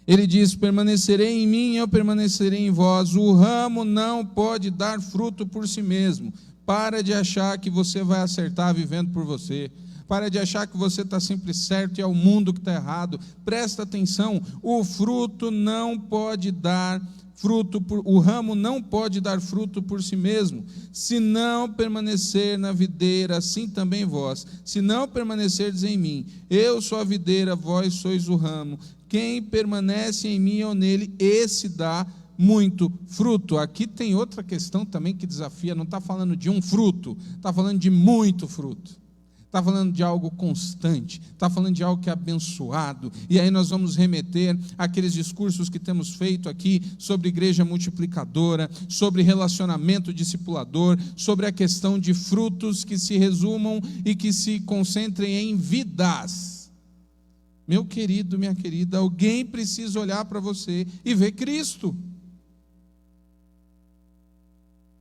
Ele diz: permanecerei em mim, eu permanecerei em vós. O ramo não pode dar fruto por si mesmo. Para de achar que você vai acertar vivendo por você. Para de achar que você está sempre certo e é o mundo que está errado. Presta atenção, o fruto não pode dar fruto, o ramo não pode dar fruto por si mesmo. Se não permanecer na videira, assim também vós. Se não permanecerdes em mim, eu sou a videira, vós sois o ramo. Quem permanece em mim ou nele, esse dá muito fruto. Aqui tem outra questão também que desafia, não está falando de um fruto, está falando de muito fruto. Está falando de algo constante, está falando de algo que é abençoado. E aí nós vamos remeter àqueles discursos que temos feito aqui sobre igreja multiplicadora, sobre relacionamento discipulador, sobre a questão de frutos que se resumam e que se concentrem em vidas. Meu querido, minha querida, alguém precisa olhar para você e ver Cristo.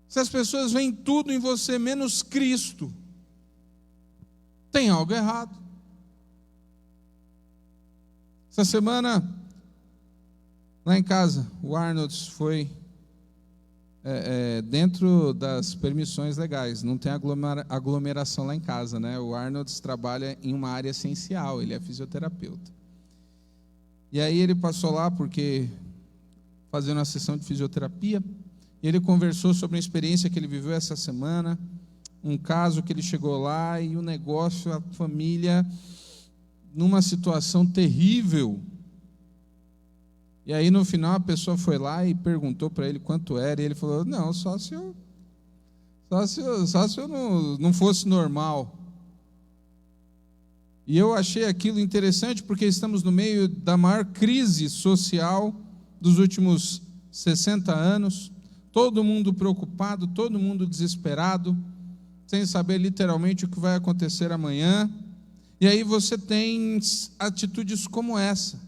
Se as pessoas veem tudo em você menos Cristo, tem algo errado. Essa semana, lá em casa, o Arnold foi dentro das permissões legais, não tem aglomeração lá em casa, né? O Arnold trabalha em uma área essencial, ele é fisioterapeuta. E aí ele passou lá porque fazendo uma sessão de fisioterapia, e ele conversou sobre a experiência que ele viveu essa semana, um caso que ele chegou lá e o negócio, a família, numa situação terrível. E aí no final a pessoa foi lá e perguntou para ele quanto era, e ele falou, não, só se eu não fosse normal. E eu achei aquilo interessante porque estamos no meio da maior crise social dos últimos 60 anos, todo mundo preocupado, todo mundo desesperado, sem saber literalmente o que vai acontecer amanhã. E aí você tem atitudes como essa,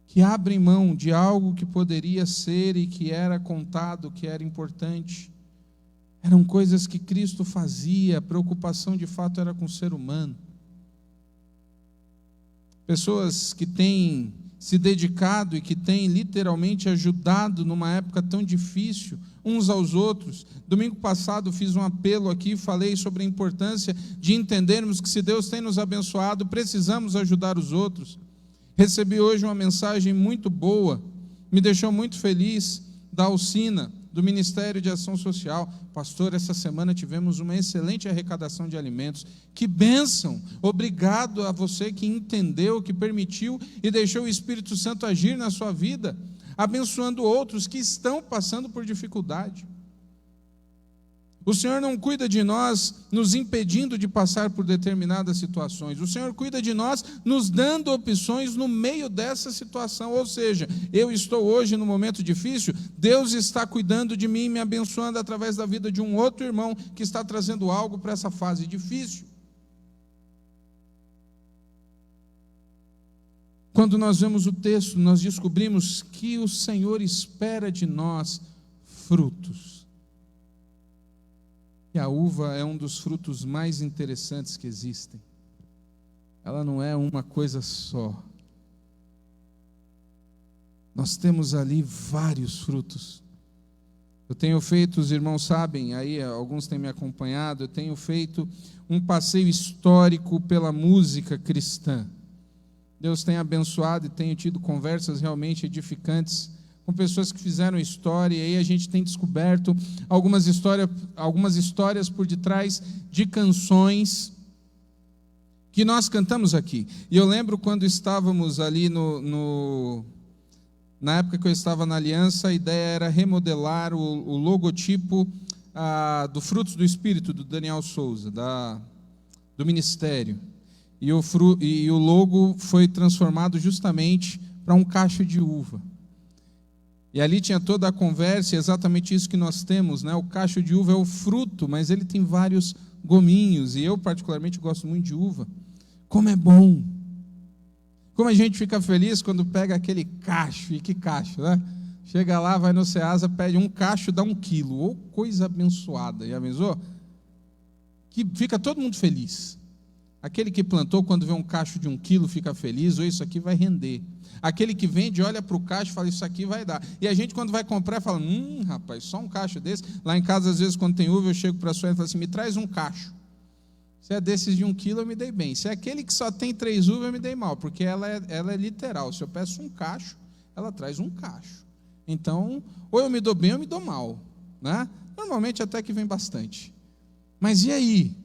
que abrem mão de algo que poderia ser e que era contado, que era importante. Eram coisas que Cristo fazia, a preocupação de fato era com o ser humano. Pessoas que têm se dedicado e que têm literalmente ajudado numa época tão difícil, uns aos outros. Domingo passado fiz um apelo aqui, falei sobre a importância de entendermos que se Deus tem nos abençoado, precisamos ajudar os outros. Recebi hoje uma mensagem muito boa, me deixou muito feliz, da Alcina, do Ministério de Ação Social. Pastor, essa semana tivemos uma excelente arrecadação de alimentos. Que bênção! Obrigado a você que entendeu, que permitiu e deixou o Espírito Santo agir na sua vida, abençoando outros que estão passando por dificuldade. O Senhor não cuida de nós nos impedindo de passar por determinadas situações. O Senhor cuida de nós nos dando opções no meio dessa situação. Ou seja, eu estou hoje num momento difícil, Deus está cuidando de mim, me abençoando através da vida de um outro irmão que está trazendo algo para essa fase difícil. Quando nós vemos o texto, nós descobrimos que o Senhor espera de nós frutos. E a uva é um dos frutos mais interessantes que existem. Ela não é uma coisa só. Nós temos ali vários frutos. Eu tenho feito, os irmãos sabem, aí alguns têm me acompanhado, eu tenho feito um passeio histórico pela música cristã. Deus tem abençoado e tenho tido conversas realmente edificantes com pessoas que fizeram história, e aí a gente tem descoberto algumas histórias por detrás de canções que nós cantamos aqui. E eu lembro quando estávamos ali na época que eu estava na Aliança, a ideia era remodelar o logotipo do Frutos do Espírito, do Daniel Souza, do ministério. E o logo foi transformado justamente para um cacho de uva. E ali tinha toda a conversa, exatamente isso que nós temos, né? O cacho de uva é o fruto, mas ele tem vários gominhos, e eu particularmente gosto muito de uva. Como é bom! Como a gente fica feliz quando pega aquele cacho, e que cacho, né? Chega lá, vai no Ceasa, pede um cacho, dá 1 quilo, ou coisa abençoada, já avisou? Que fica todo mundo feliz. Aquele que plantou, quando vê um cacho de 1 quilo, fica feliz, ou isso aqui vai render. Aquele que vende, olha para o cacho e fala, isso aqui vai dar. E a gente, quando vai comprar, fala, rapaz, só um cacho desse. Lá em casa, às vezes, quando tem uva, eu chego para a Sueli e falo assim, me traz um cacho. Se é desses de 1 quilo, eu me dei bem. Se é aquele que só tem 3 uvas, eu me dei mal, porque ela é literal. Se eu peço um cacho, ela traz um cacho. Então, ou eu me dou bem ou eu me dou mal, né? Normalmente até que vem bastante. Mas e aí?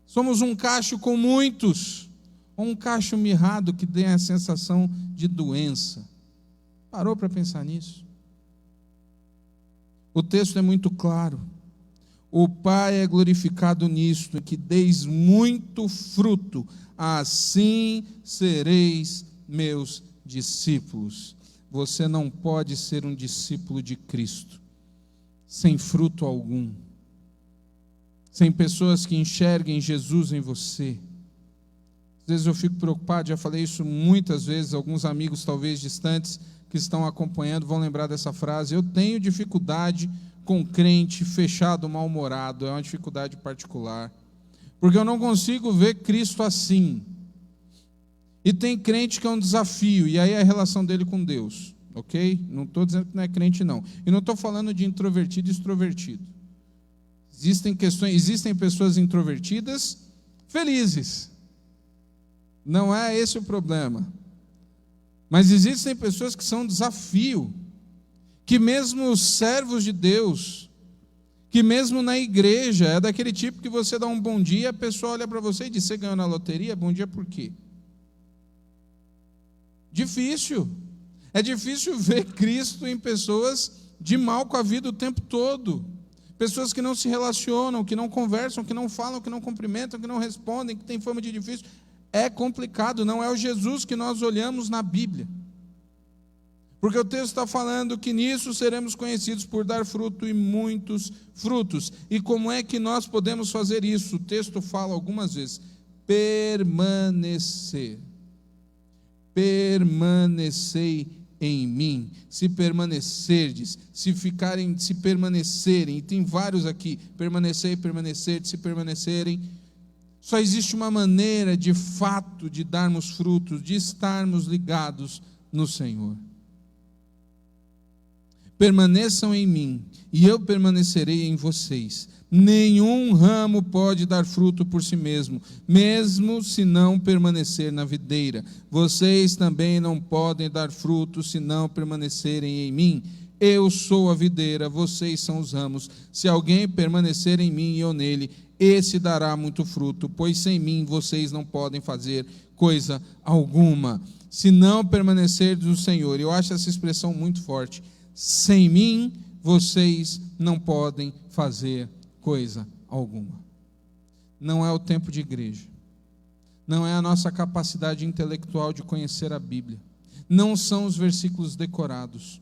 Somos um cacho com muitos, ou um cacho mirrado que tem a sensação de doença? Parou para pensar nisso? O texto é muito claro. O Pai é glorificado nisto, em que deis muito fruto, assim sereis meus discípulos. Você não pode ser um discípulo de Cristo sem fruto algum, sem pessoas que enxerguem Jesus em você. Às vezes eu fico preocupado, já falei isso muitas vezes, alguns amigos talvez distantes que estão acompanhando vão lembrar dessa frase. Eu tenho dificuldade com crente fechado, mal-humorado, é uma dificuldade particular. porque eu não consigo ver Cristo assim. E tem crente que é um desafio, e aí é a relação dele com Deus, ok? Não estou dizendo que não é crente, não. E não estou falando de introvertido e extrovertido. Existem pessoas introvertidas felizes. Não é esse o problema. Mas existem pessoas que são um desafio, que mesmo os servos de Deus, que mesmo na igreja, é daquele tipo que você dá um bom dia, a pessoa olha para você e diz: você ganhou na loteria? Bom dia por quê? Difícil. É difícil ver Cristo em pessoas de mal com a vida o tempo todo. Pessoas que não se relacionam, que não conversam, que não falam, que não cumprimentam, que não respondem, que têm fama de difícil. É complicado, não é o Jesus que nós olhamos na Bíblia. Porque o texto está falando que nisso seremos conhecidos por dar fruto e muitos frutos. E como é que nós podemos fazer isso? O texto fala algumas vezes: permanecer. Permanecei em mim. Se permanecerdes, se permanecerem, e tem vários aqui: permanecer, se permanecerem. Só existe uma maneira de fato de darmos frutos, de estarmos ligados no Senhor. Permaneçam em mim, e eu permanecerei em vocês. Nenhum ramo pode dar fruto por si mesmo, mesmo se não permanecer na videira. Vocês também não podem dar fruto se não permanecerem em mim. Eu sou a videira, vocês são os ramos. Se alguém permanecer em mim e eu nele, esse dará muito fruto, pois sem mim vocês não podem fazer coisa alguma. Se não permanecer no Senhor, eu acho essa expressão muito forte: sem mim vocês não podem fazer coisa alguma. Não é o tempo de igreja, não é a nossa capacidade intelectual de conhecer a Bíblia, não são os versículos decorados.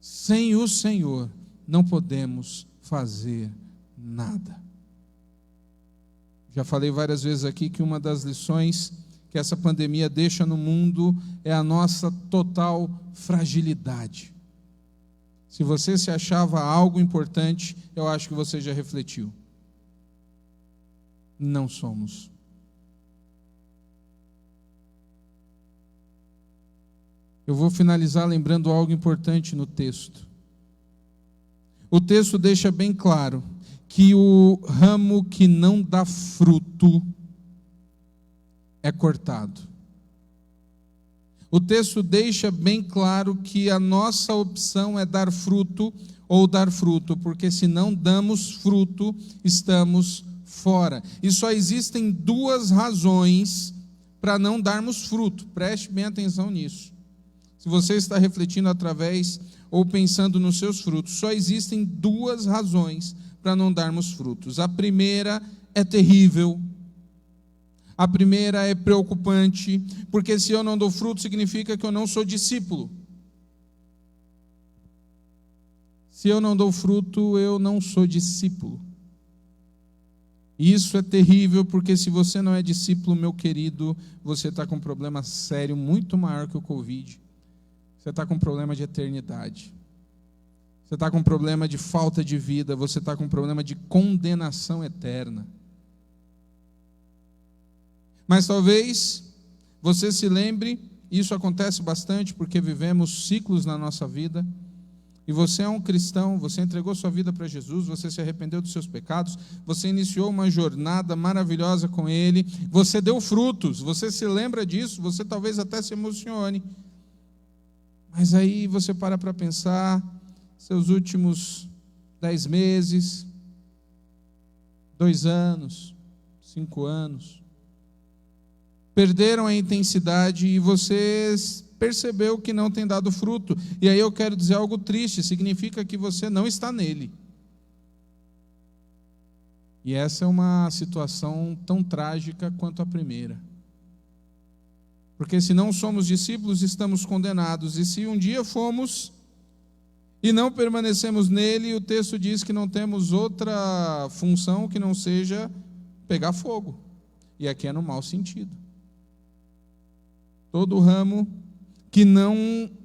Sem o Senhor não podemos fazer nada. Já falei várias vezes aqui que uma das lições que essa pandemia deixa no mundo é a nossa total fragilidade. Se você se achava algo importante, eu acho que você já refletiu. Não somos. Eu vou finalizar lembrando algo importante no texto. O texto deixa bem claro que o ramo que não dá fruto é cortado. O texto deixa bem claro que a nossa opção é dar fruto ou dar fruto, porque se não damos fruto, estamos fora. E só existem duas razões para não darmos fruto. Preste bem atenção nisso. Se você está refletindo através ou pensando nos seus frutos, só existem duas razões para não darmos frutos. A primeira é terrível. A primeira é preocupante, porque se eu não dou fruto, significa que eu não sou discípulo. Se eu não dou fruto, eu não sou discípulo. Isso é terrível, porque se você não é discípulo, meu querido, você está com um problema sério, muito maior que o Covid. Você está com um problema de eternidade. Você está com um problema de falta de vida, você está com um problema de condenação eterna. Mas talvez você se lembre, isso acontece bastante porque vivemos ciclos na nossa vida, e você é um cristão, você entregou sua vida para Jesus, você se arrependeu dos seus pecados, você iniciou uma jornada maravilhosa com Ele, você deu frutos, você se lembra disso, você talvez até se emocione, mas aí você para pensar, seus últimos 10 meses, 2 anos, 5 anos, perderam a intensidade e você percebeu que não tem dado fruto. E aí eu quero dizer algo triste, significa que você não está nele. E essa é uma situação tão trágica quanto a primeira. Porque se não somos discípulos, estamos condenados. E se um dia fomos e não permanecemos nele, o texto diz que não temos outra função que não seja pegar fogo. E aqui é no mau sentido. Todo ramo que não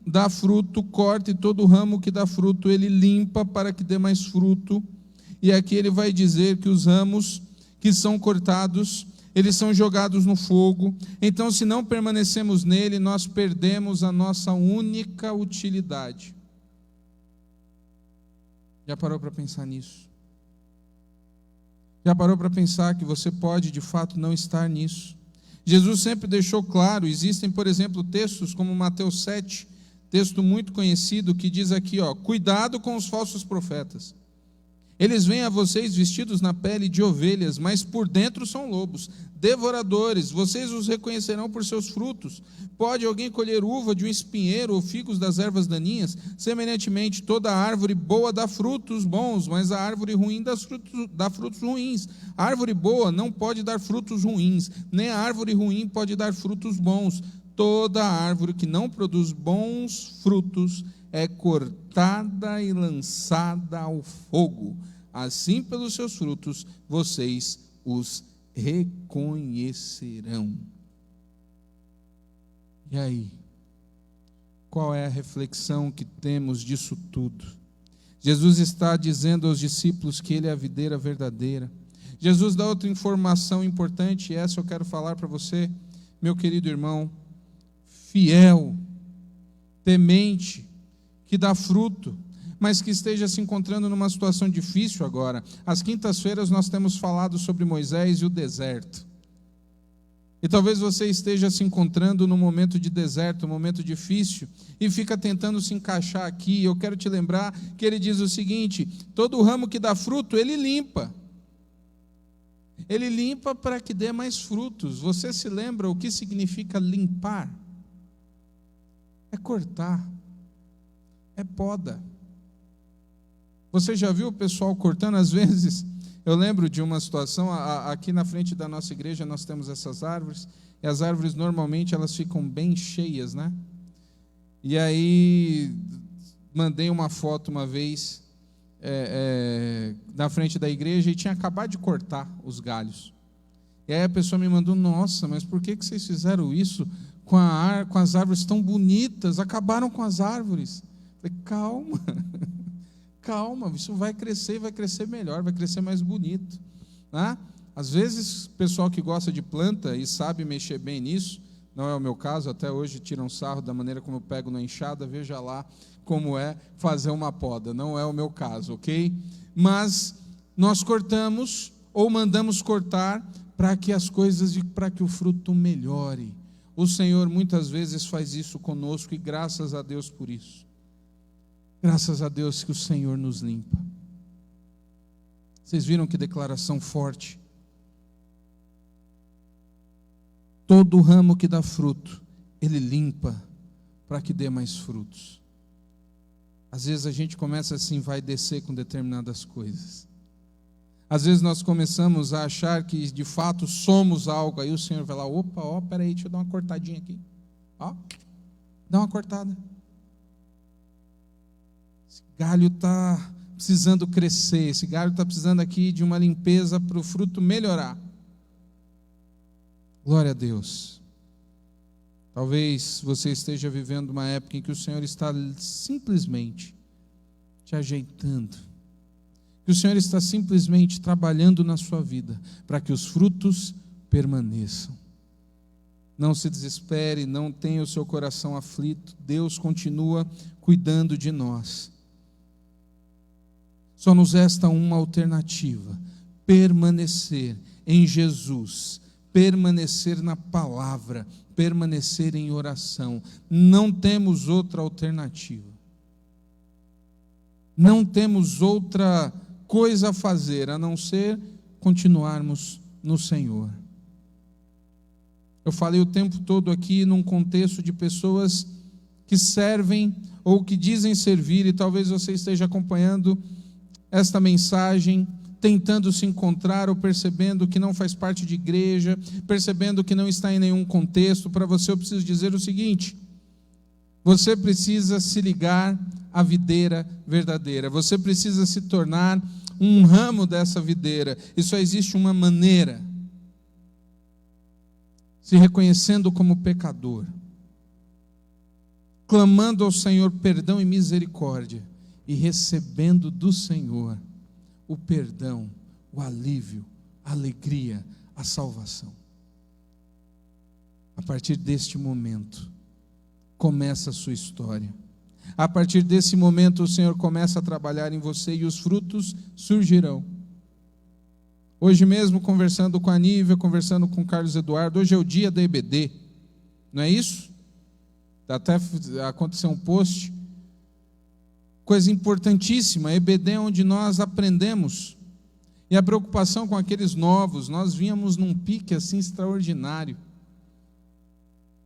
dá fruto, corta, e todo ramo que dá fruto, ele limpa para que dê mais fruto. E aqui ele vai dizer que os ramos que são cortados, eles são jogados no fogo. Então, se não permanecemos nele, nós perdemos a nossa única utilidade. Já parou para pensar nisso? Já parou para pensar que você pode, de fato, não estar nisso? Jesus sempre deixou claro, existem, por exemplo, textos como Mateus 7, texto muito conhecido, que diz aqui, cuidado com os falsos profetas. Eles vêm a vocês vestidos na pele de ovelhas, mas por dentro são lobos, devoradores. Vocês os reconhecerão por seus frutos. Pode alguém colher uva de um espinheiro ou figos das ervas daninhas? Semelhantemente, toda árvore boa dá frutos bons, mas a árvore ruim dá frutos ruins. A árvore boa não pode dar frutos ruins, nem a árvore ruim pode dar frutos bons. Toda árvore que não produz bons frutos é cortada e lançada ao fogo. Assim, pelos seus frutos, vocês os reconhecerão. E aí? Qual é a reflexão que temos disso tudo? Jesus está dizendo aos discípulos que Ele é a videira verdadeira. Jesus dá outra informação importante, e essa eu quero falar para você, meu querido irmão. Fiel, temente, que dá fruto, mas que esteja se encontrando numa situação difícil agora. Às quintas-feiras nós temos falado sobre Moisés e o deserto. E talvez você esteja se encontrando num momento de deserto, um momento difícil, e fica tentando se encaixar aqui. Eu quero te lembrar que ele diz o seguinte: todo ramo que dá fruto, ele limpa. Ele limpa para que dê mais frutos. Você se lembra o que significa limpar? É cortar. É poda. Você já viu o pessoal cortando? Às vezes, eu lembro de uma situação, aqui na frente da nossa igreja nós temos essas árvores, e as árvores normalmente elas ficam bem cheias, né? E aí, mandei uma foto uma vez, na frente da igreja, e tinha acabado de cortar os galhos. E aí a pessoa me mandou: nossa, mas por que vocês fizeram isso com as árvores tão bonitas? Acabaram com as árvores. Falei: calma, calma, isso vai crescer melhor, vai crescer mais bonito, né? Às vezes, pessoal que gosta de planta e sabe mexer bem nisso, não é o meu caso, até hoje tiram sarro da maneira como eu pego na enxada, veja lá como é fazer uma poda, não é o meu caso, ok? Mas nós cortamos ou mandamos cortar para que as coisas, para que o fruto melhore. O Senhor muitas vezes faz isso conosco, e graças a Deus por isso. Graças a Deus que o Senhor nos limpa. Vocês viram que declaração forte? Todo ramo que dá fruto, Ele limpa para que dê mais frutos. Às vezes a gente começa assim, vai descer com determinadas coisas. Às vezes nós começamos a achar que de fato somos algo, aí o Senhor vai lá: opa, peraí, deixa eu dar uma cortadinha aqui. Dá uma cortada. Esse galho está precisando crescer, esse galho está precisando aqui de uma limpeza para o fruto melhorar. Glória a Deus. Talvez você esteja vivendo uma época em que o Senhor está simplesmente te ajeitando, que o Senhor está simplesmente trabalhando na sua vida para que os frutos permaneçam. Não se desespere, não tenha o seu coração aflito. Deus continua cuidando de nós. Só nos resta uma alternativa: permanecer em Jesus, permanecer na palavra, permanecer em oração. Não temos outra alternativa. Não temos outra coisa a fazer a não ser continuarmos no Senhor. Eu falei o tempo todo aqui num contexto de pessoas que servem ou que dizem servir, e talvez você esteja acompanhando esta mensagem, tentando se encontrar ou percebendo que não faz parte de igreja, percebendo que não está em nenhum contexto. Para você eu preciso dizer o seguinte: você precisa se ligar à videira verdadeira, você precisa se tornar um ramo dessa videira, e só existe uma maneira: se reconhecendo como pecador, clamando ao Senhor perdão e misericórdia, e recebendo do Senhor o perdão, o alívio, a alegria, a salvação. A partir deste momento, começa a sua história. A partir desse momento, o Senhor começa a trabalhar em você e os frutos surgirão. Hoje mesmo, conversando com a Nívia, conversando com o Carlos Eduardo, hoje é o dia da EBD, não é isso? Até aconteceu um post, coisa importantíssima. A EBD é onde nós aprendemos, e a preocupação com aqueles novos. Nós vínhamos num pique assim extraordinário,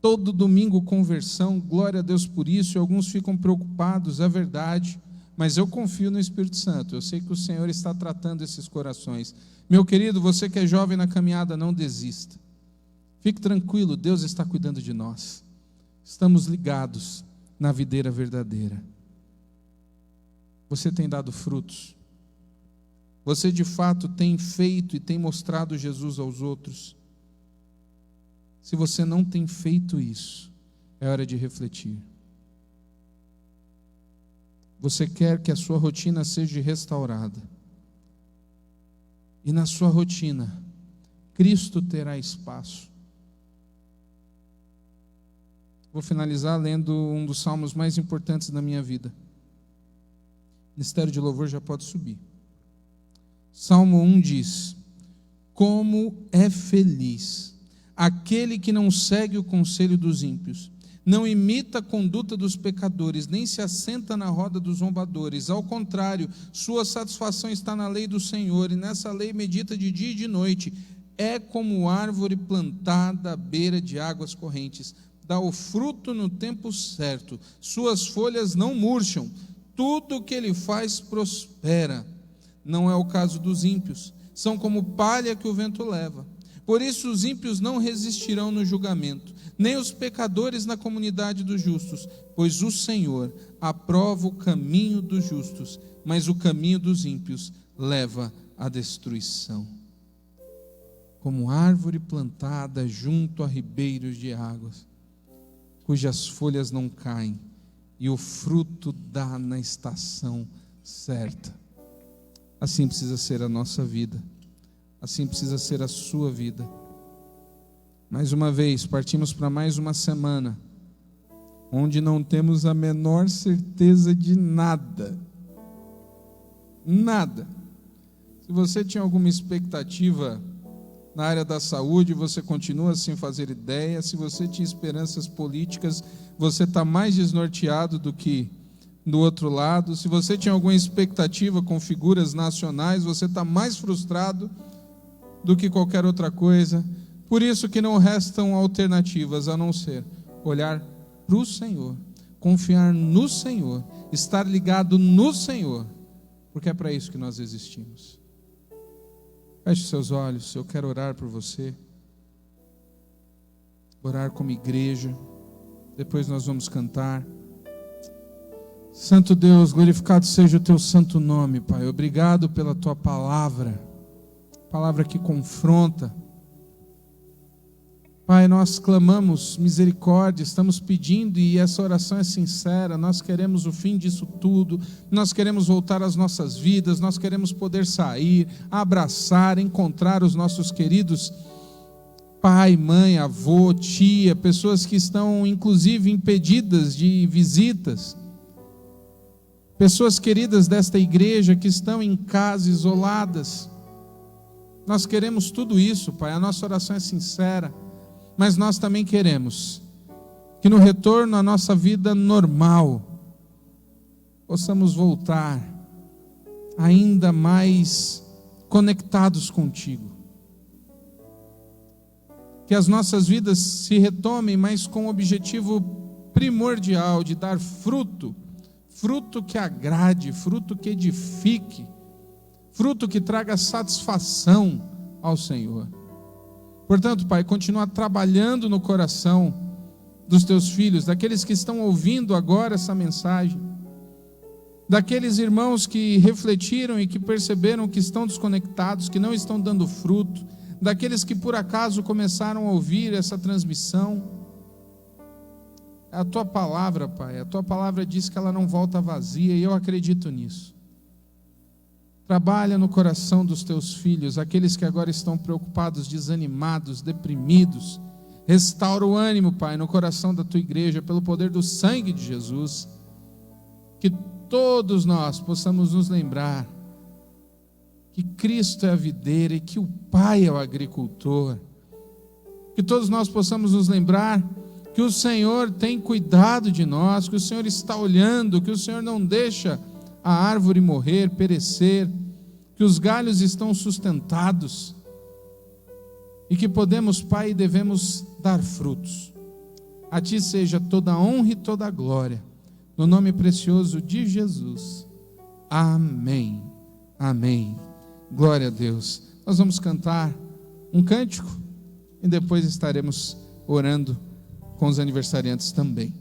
todo domingo conversão, glória a Deus por isso. E alguns ficam preocupados, é verdade, mas eu confio no Espírito Santo, eu sei que o Senhor está tratando esses corações. Meu querido, você que é jovem na caminhada, não desista, fique tranquilo, Deus está cuidando de nós, estamos ligados na videira verdadeira. Você tem dado frutos, você de fato tem feito e tem mostrado Jesus aos outros? Se você não tem feito isso, é hora de refletir. Você quer que a sua rotina seja restaurada, e na sua rotina, Cristo terá espaço. Vou finalizar lendo um dos salmos mais importantes da minha vida. O Ministério de Louvor já pode subir. Salmo 1 diz: como é feliz aquele que não segue o conselho dos ímpios, não imita a conduta dos pecadores, nem se assenta na roda dos zombadores. Ao contrário, sua satisfação está na lei do Senhor, e nessa lei medita de dia e de noite. É como árvore plantada à beira de águas correntes, dá o fruto no tempo certo, suas folhas não murcham, tudo o que ele faz prospera. Não é o caso dos ímpios, são como palha que o vento leva. Por isso os ímpios não resistirão no julgamento, nem os pecadores na comunidade dos justos, pois o Senhor aprova o caminho dos justos, mas o caminho dos ímpios leva à destruição. Como árvore plantada junto a ribeiros de águas, cujas folhas não caem, e o fruto dá na estação certa. Assim precisa ser a nossa vida, assim precisa ser a sua vida. Mais uma vez, partimos para mais uma semana, onde não temos a menor certeza de nada. Nada. Se você tinha alguma expectativa na área da saúde, você continua sem fazer ideia. Se você tinha esperanças políticas, você está mais desnorteado do que do outro lado. Se você tinha alguma expectativa com figuras nacionais, você está mais frustrado do que qualquer outra coisa. Por isso que não restam alternativas a não ser olhar para o Senhor, confiar no Senhor, estar ligado no Senhor, porque é para isso que nós existimos. Feche seus olhos, eu quero orar por você, orar como igreja, depois nós vamos cantar. Santo Deus, glorificado seja o teu santo nome, Pai. Obrigado pela tua palavra, palavra que confronta. Pai, nós clamamos misericórdia, estamos pedindo, e essa oração é sincera. Nós queremos o fim disso tudo, nós queremos voltar às nossas vidas, nós queremos poder sair, abraçar, encontrar os nossos queridos pai, mãe, avô, tia, pessoas que estão inclusive impedidas de visitas, pessoas queridas desta igreja que estão em casa, isoladas. Nós queremos tudo isso, Pai, a nossa oração é sincera. Mas nós também queremos que no retorno à nossa vida normal, possamos voltar ainda mais conectados contigo. Que as nossas vidas se retomem, mas com o objetivo primordial de dar fruto, fruto que agrade, fruto que edifique, fruto que traga satisfação ao Senhor. Portanto, Pai, continua trabalhando no coração dos teus filhos, daqueles que estão ouvindo agora essa mensagem, daqueles irmãos que refletiram e que perceberam que estão desconectados, que não estão dando fruto, daqueles que por acaso começaram a ouvir essa transmissão. É a tua palavra, Pai, a tua palavra diz que ela não volta vazia, e eu acredito nisso. Trabalha no coração dos teus filhos, aqueles que agora estão preocupados, desanimados, deprimidos. Restaura o ânimo, Pai, no coração da tua igreja, pelo poder do sangue de Jesus. Que todos nós possamos nos lembrar que Cristo é a videira e que o Pai é o agricultor. Que todos nós possamos nos lembrar que o Senhor tem cuidado de nós, que o Senhor está olhando, que o Senhor não deixa a árvore morrer, perecer, que os galhos estão sustentados e que podemos, Pai, e devemos dar frutos. A Ti seja toda a honra e toda a glória, no nome precioso de Jesus. Amém. Amém. Glória a Deus. Nós vamos cantar um cântico e depois estaremos orando com os aniversariantes também.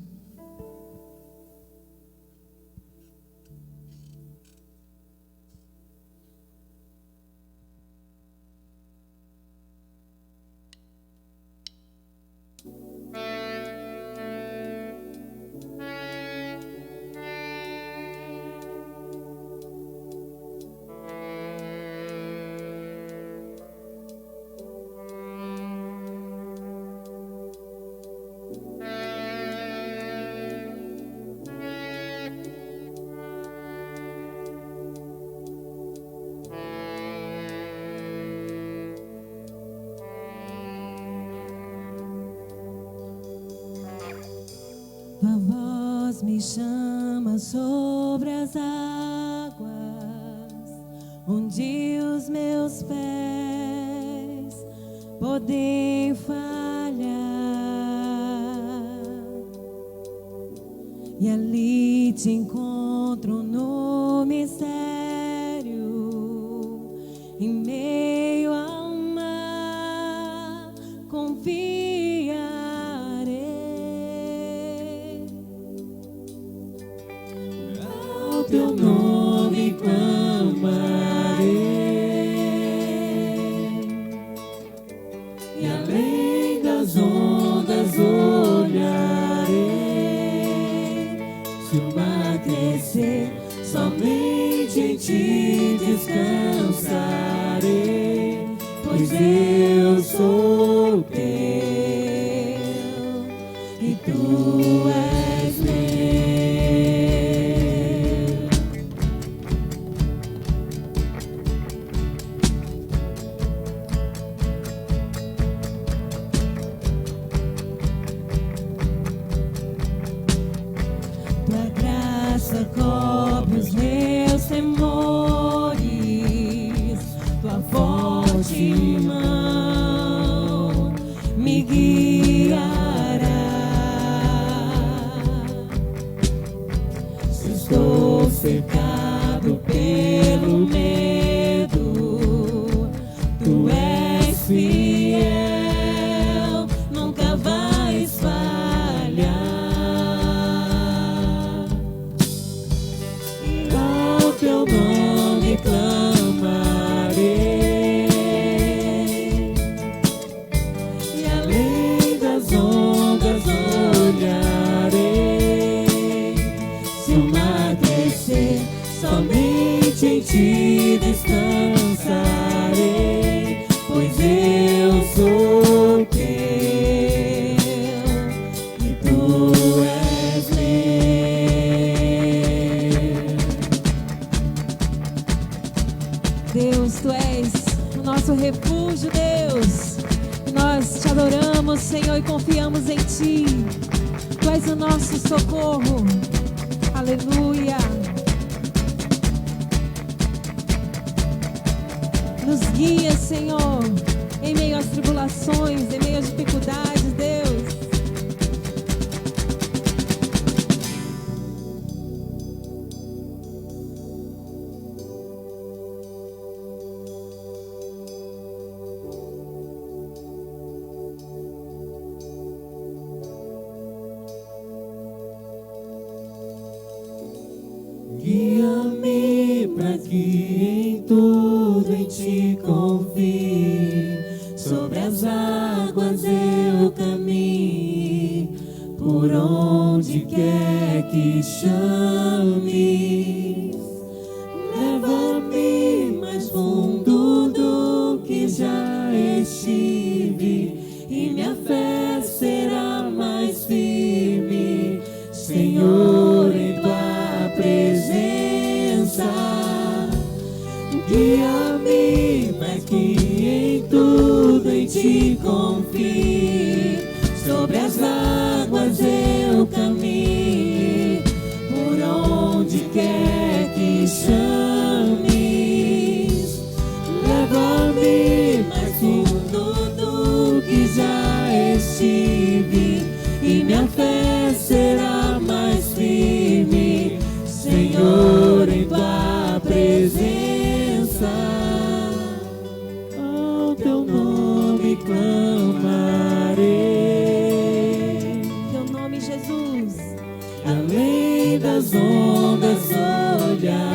Tua voz me chama sobre as águas, onde os meus pés podem falhar, e ali te encontro no mistério, em meio ao mar, confiarei. Ao teu nome clamarei, e além das ondas olharei. Se o mar crescer, somente em ti descansarei, pois eu sou teu e tu és meu. Tua graça cobre os meus temores, tua forte mão me guiará. Se estou cercado pelo medo, tu és fiel, nunca vais falhar. Ao teu nome clamarei, e além das ondas olharei. Se o mar crescer, somente em ti descansarei, pois eu sou teu e tu és meu. Deus, tu és o nosso refúgio, Deus. E nós te adoramos, Senhor, e confiamos em ti. Tu és o nosso socorro. Aleluia. Nos guia, Senhor, em meio às tribulações, em meio às dificuldades, Deus. Guia-me para que em tudo em ti confie, sobre as águas eu caminhe, por onde quer que chames. Leva-me estive e minha fé será mais firme, Senhor, em tua presença. Guia-me para que em tudo em ti confie, sobre as águas eu caminhe, por onde quer que chames. Leva-me mais fundo do que já estive, e minha fé será mais firme, Senhor, em tua presença. Ao teu nome clamarei, Teu nome, Jesus. além das ondas olharei.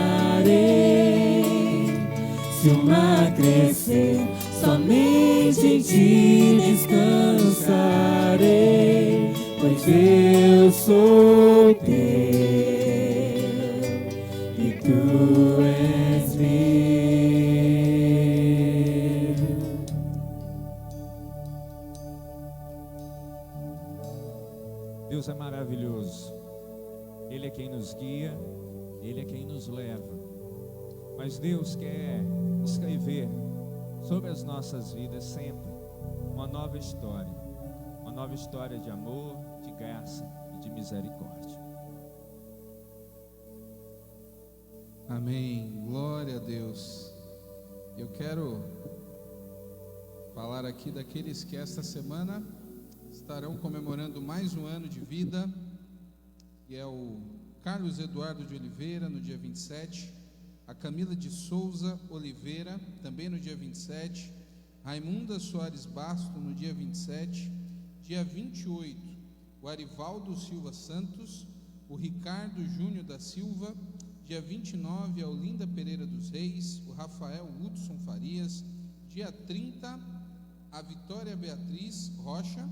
Se o mar crescer, somente em ti descansarei, pois eu sou teu e tu és meu. Deus é maravilhoso. Ele é quem nos guia, Ele é quem nos leva. Mas Deus quer escrever sobre as nossas vidas sempre uma nova história de amor, de graça e de misericórdia. Amém, glória a Deus. Eu quero falar aqui daqueles que esta semana estarão comemorando mais um ano de vida, que é o Carlos Eduardo de Oliveira, no dia 27, a Camila de Souza Oliveira, também no dia 27, Raimunda Soares Basto, no dia 27, dia 28, o Arivaldo Silva Santos, o Ricardo Júnior da Silva, dia 29, a Olinda Pereira dos Reis, o Rafael Hudson Farias, dia 30, a Vitória Beatriz Rocha,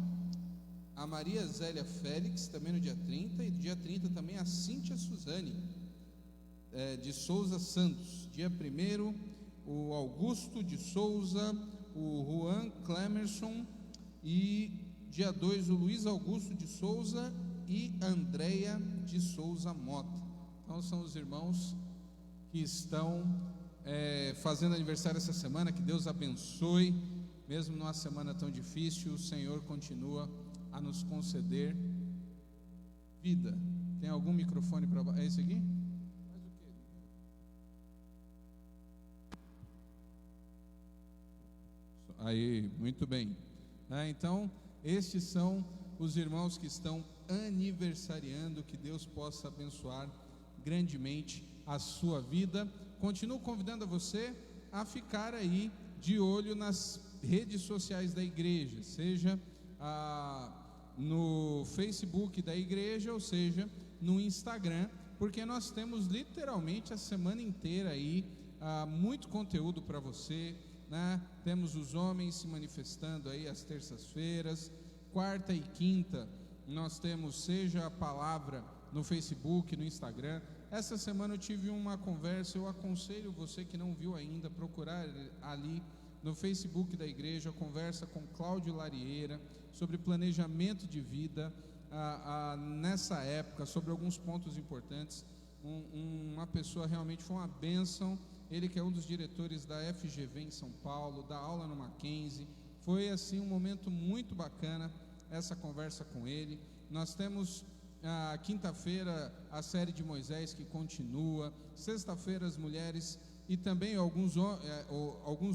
a Maria Zélia Félix, também no dia 30, e dia 30 também a Cíntia Suzane de Souza Santos, dia 1º, o Augusto de Souza, o Juan Clemerson, e dia 2, o Luiz Augusto de Souza e Andréia de Souza Mota. Então são os irmãos que estão fazendo aniversário essa semana. Que Deus abençoe, mesmo numa semana tão difícil, o Senhor continua a nos conceder vida. Tem algum microfone para... É esse aqui? Faz o quê? Aí, muito bem. Então, estes são os irmãos que estão aniversariando. Que Deus possa abençoar grandemente a sua vida. Continuo convidando a você a ficar aí de olho nas redes sociais da igreja, seja no Facebook da igreja, ou seja, no Instagram, porque nós temos literalmente a semana inteira aí muito conteúdo para você, né? Temos os homens se manifestando aí às terças-feiras, quarta e quinta nós temos seja a palavra no Facebook, no Instagram. Essa semana eu tive uma conversa, eu aconselho você que não viu ainda, procurar ali no Facebook da igreja, a conversa com Cláudio Larieira, sobre planejamento de vida, nessa época, sobre alguns pontos importantes. Uma pessoa realmente foi uma bênção, ele que é um dos diretores da FGV em São Paulo, da aula no Mackenzie. Foi assim um momento muito bacana, essa conversa com ele. Nós temos quinta-feira a série de Moisés que continua, sexta-feira as mulheres, e também alguns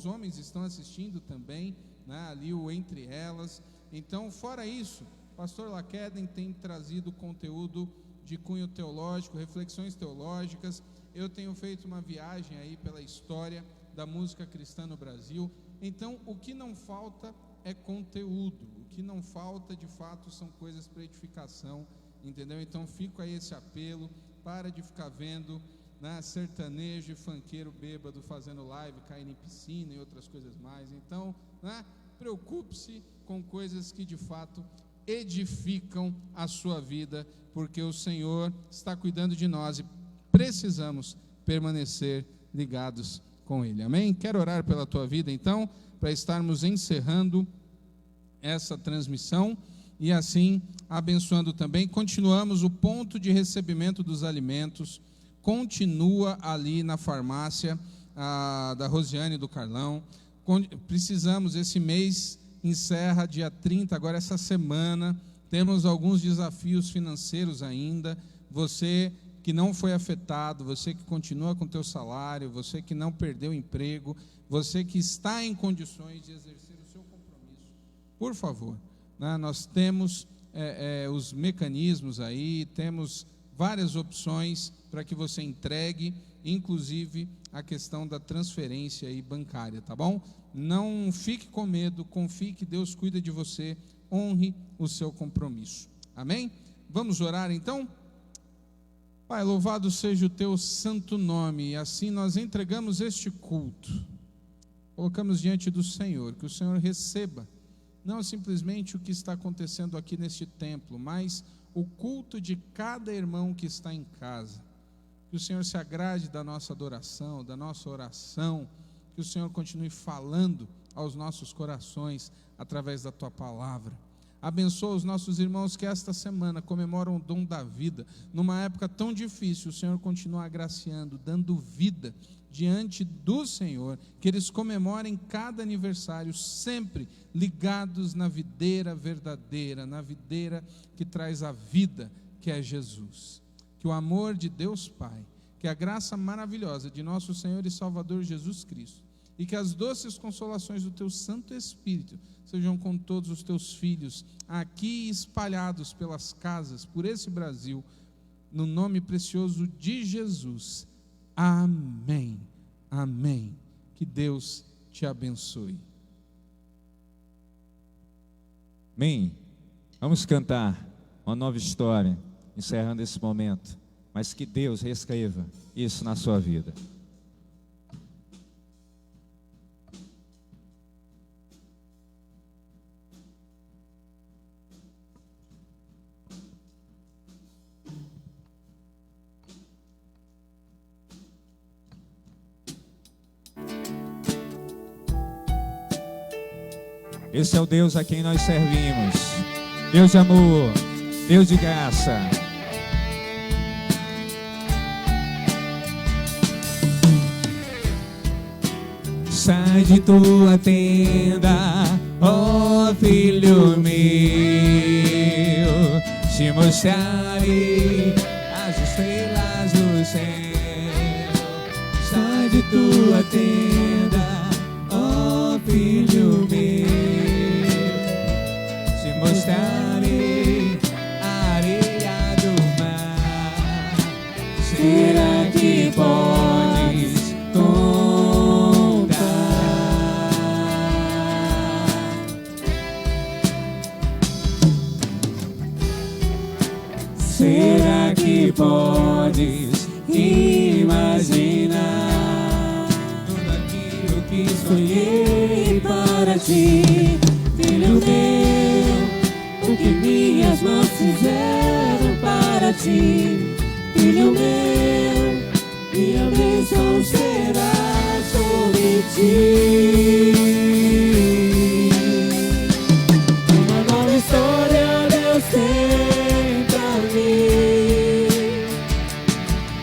homens estão assistindo também, né, ali o Entre Elas. Então, fora isso, o pastor Laqueden tem trazido conteúdo de cunho teológico, reflexões teológicas. Eu tenho feito uma viagem aí pela história da música cristã no Brasil. Então, o que não falta é conteúdo, o que não falta de fato são coisas para edificação, entendeu? Então fica aí esse apelo, para de ficar vendo, né, sertanejo e funkeiro bêbado fazendo live, caindo em piscina e outras coisas mais. Então, né, preocupe-se com coisas que de fato edificam a sua vida, porque o Senhor está cuidando de nós e precisamos permanecer ligados com Ele. Amém? Quero orar pela tua vida então, para estarmos encerrando essa transmissão e assim abençoando também. Continuamos o ponto de recebimento dos alimentos, continua ali na farmácia da Rosiane e do Carlão. Precisamos, esse mês encerra dia 30, agora essa semana, temos alguns desafios financeiros ainda. Você que não foi afetado, você que continua com o teu salário, você que não perdeu o emprego, você que está em condições de exercer o seu compromisso, por favor, né? Nós temos os mecanismos aí, temos várias opções para que você entregue, inclusive a questão da transferência aí bancária, tá bom? Não fique com medo, confie que Deus cuida de você, honre o seu compromisso. Amém? Vamos orar então? Pai, louvado seja o teu santo nome, e assim nós entregamos este culto, colocamos diante do Senhor, que o Senhor receba, não simplesmente o que está acontecendo aqui neste templo, mas o culto de cada irmão que está em casa. Que o Senhor se agrade da nossa adoração, da nossa oração, que o Senhor continue falando aos nossos corações através da tua palavra. Abençoa os nossos irmãos que esta semana comemoram o dom da vida. Numa época tão difícil, o Senhor continua agraciando, dando vida diante do Senhor, que eles comemorem cada aniversário sempre ligados na videira verdadeira, na videira que traz a vida, que é Jesus. Que o amor de Deus Pai, que a graça maravilhosa de nosso Senhor e Salvador Jesus Cristo, e que as doces consolações do teu Santo Espírito sejam com todos os teus filhos, aqui espalhados pelas casas, por esse Brasil, no nome precioso de Jesus. Amém, amém. Que Deus te abençoe. Amém. Vamos cantar uma nova história, encerrando esse momento, mas que Deus reescreva isso na sua vida. Esse é o Deus a quem nós servimos, Deus de amor, Deus de graça. Sai de tua tenda, ó filho meu, te mostrarei as estrelas do céu. Sai de tua tenda, ó filho meu, mostrarei a areia do mar. Será que podes contar? Será que podes imaginar tudo aquilo que sonhei para ti, filho meu? O que minhas mãos fizeram para ti, filho meu, minha bênção será sobre ti. Uma nova história Deus tem pra mim,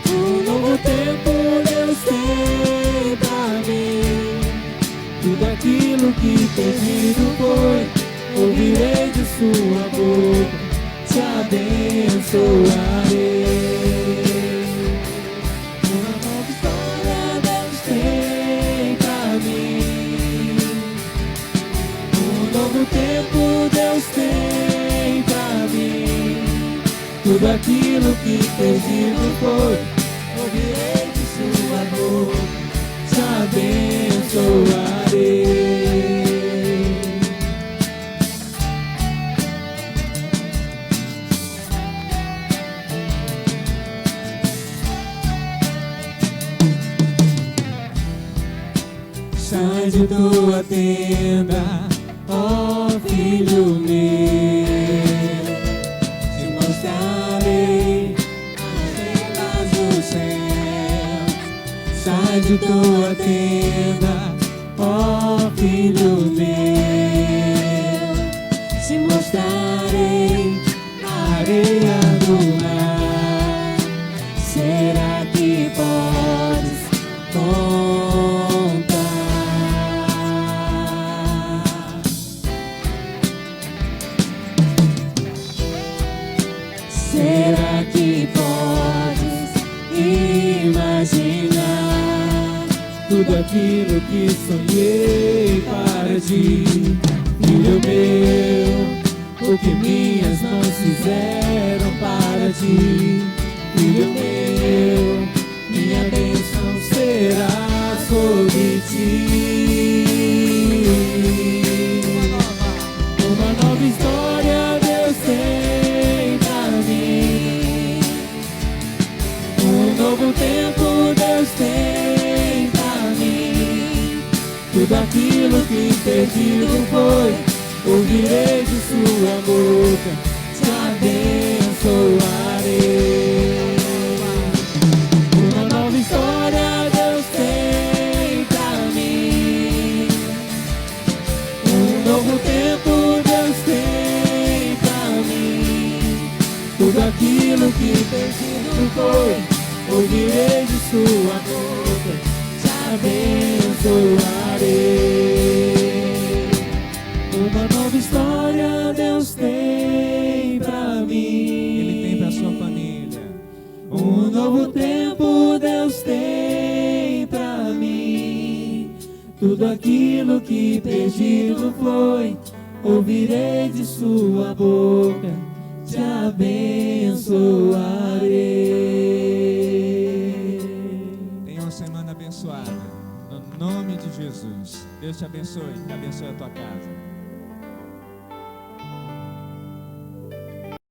um novo tempo Deus tem pra mim. Tudo aquilo que perdido foi, ouvirei de sua boca, te abençoarei. Uma nova história Deus tem pra mim, um novo tempo Deus tem pra mim. Tudo aquilo que perdido foi, ouvirei de sua boca, te abençoarei. Sai de tua tenda, ó filho meu, te mostrarei as estrelas do céu. Sai de tua tenda, ó filho meu, tudo aquilo que sonhei para ti. Filho meu, o que minhas mãos fizeram para ti. Filho meu, minha bênção será sobre ti. Uma nova história Deus tem pra mim. Um novo tempo Deus tem pra mim. Tudo aquilo que perdido foi, ouvirei de sua boca, te abençoarei. Uma nova história Deus tem pra mim. Um novo tempo Deus tem pra mim. Tudo aquilo que perdido foi, ouvirei de sua boca, te abençoarei. Uma nova história Deus tem pra mim. Ele tem para sua família. Um novo tempo Deus tem pra mim. Tudo aquilo que perdido foi, ouvirei de sua boca, te abençoarei. Tenha uma semana abençoada. No nome de Jesus. Deus te abençoe. Que abençoe a tua casa.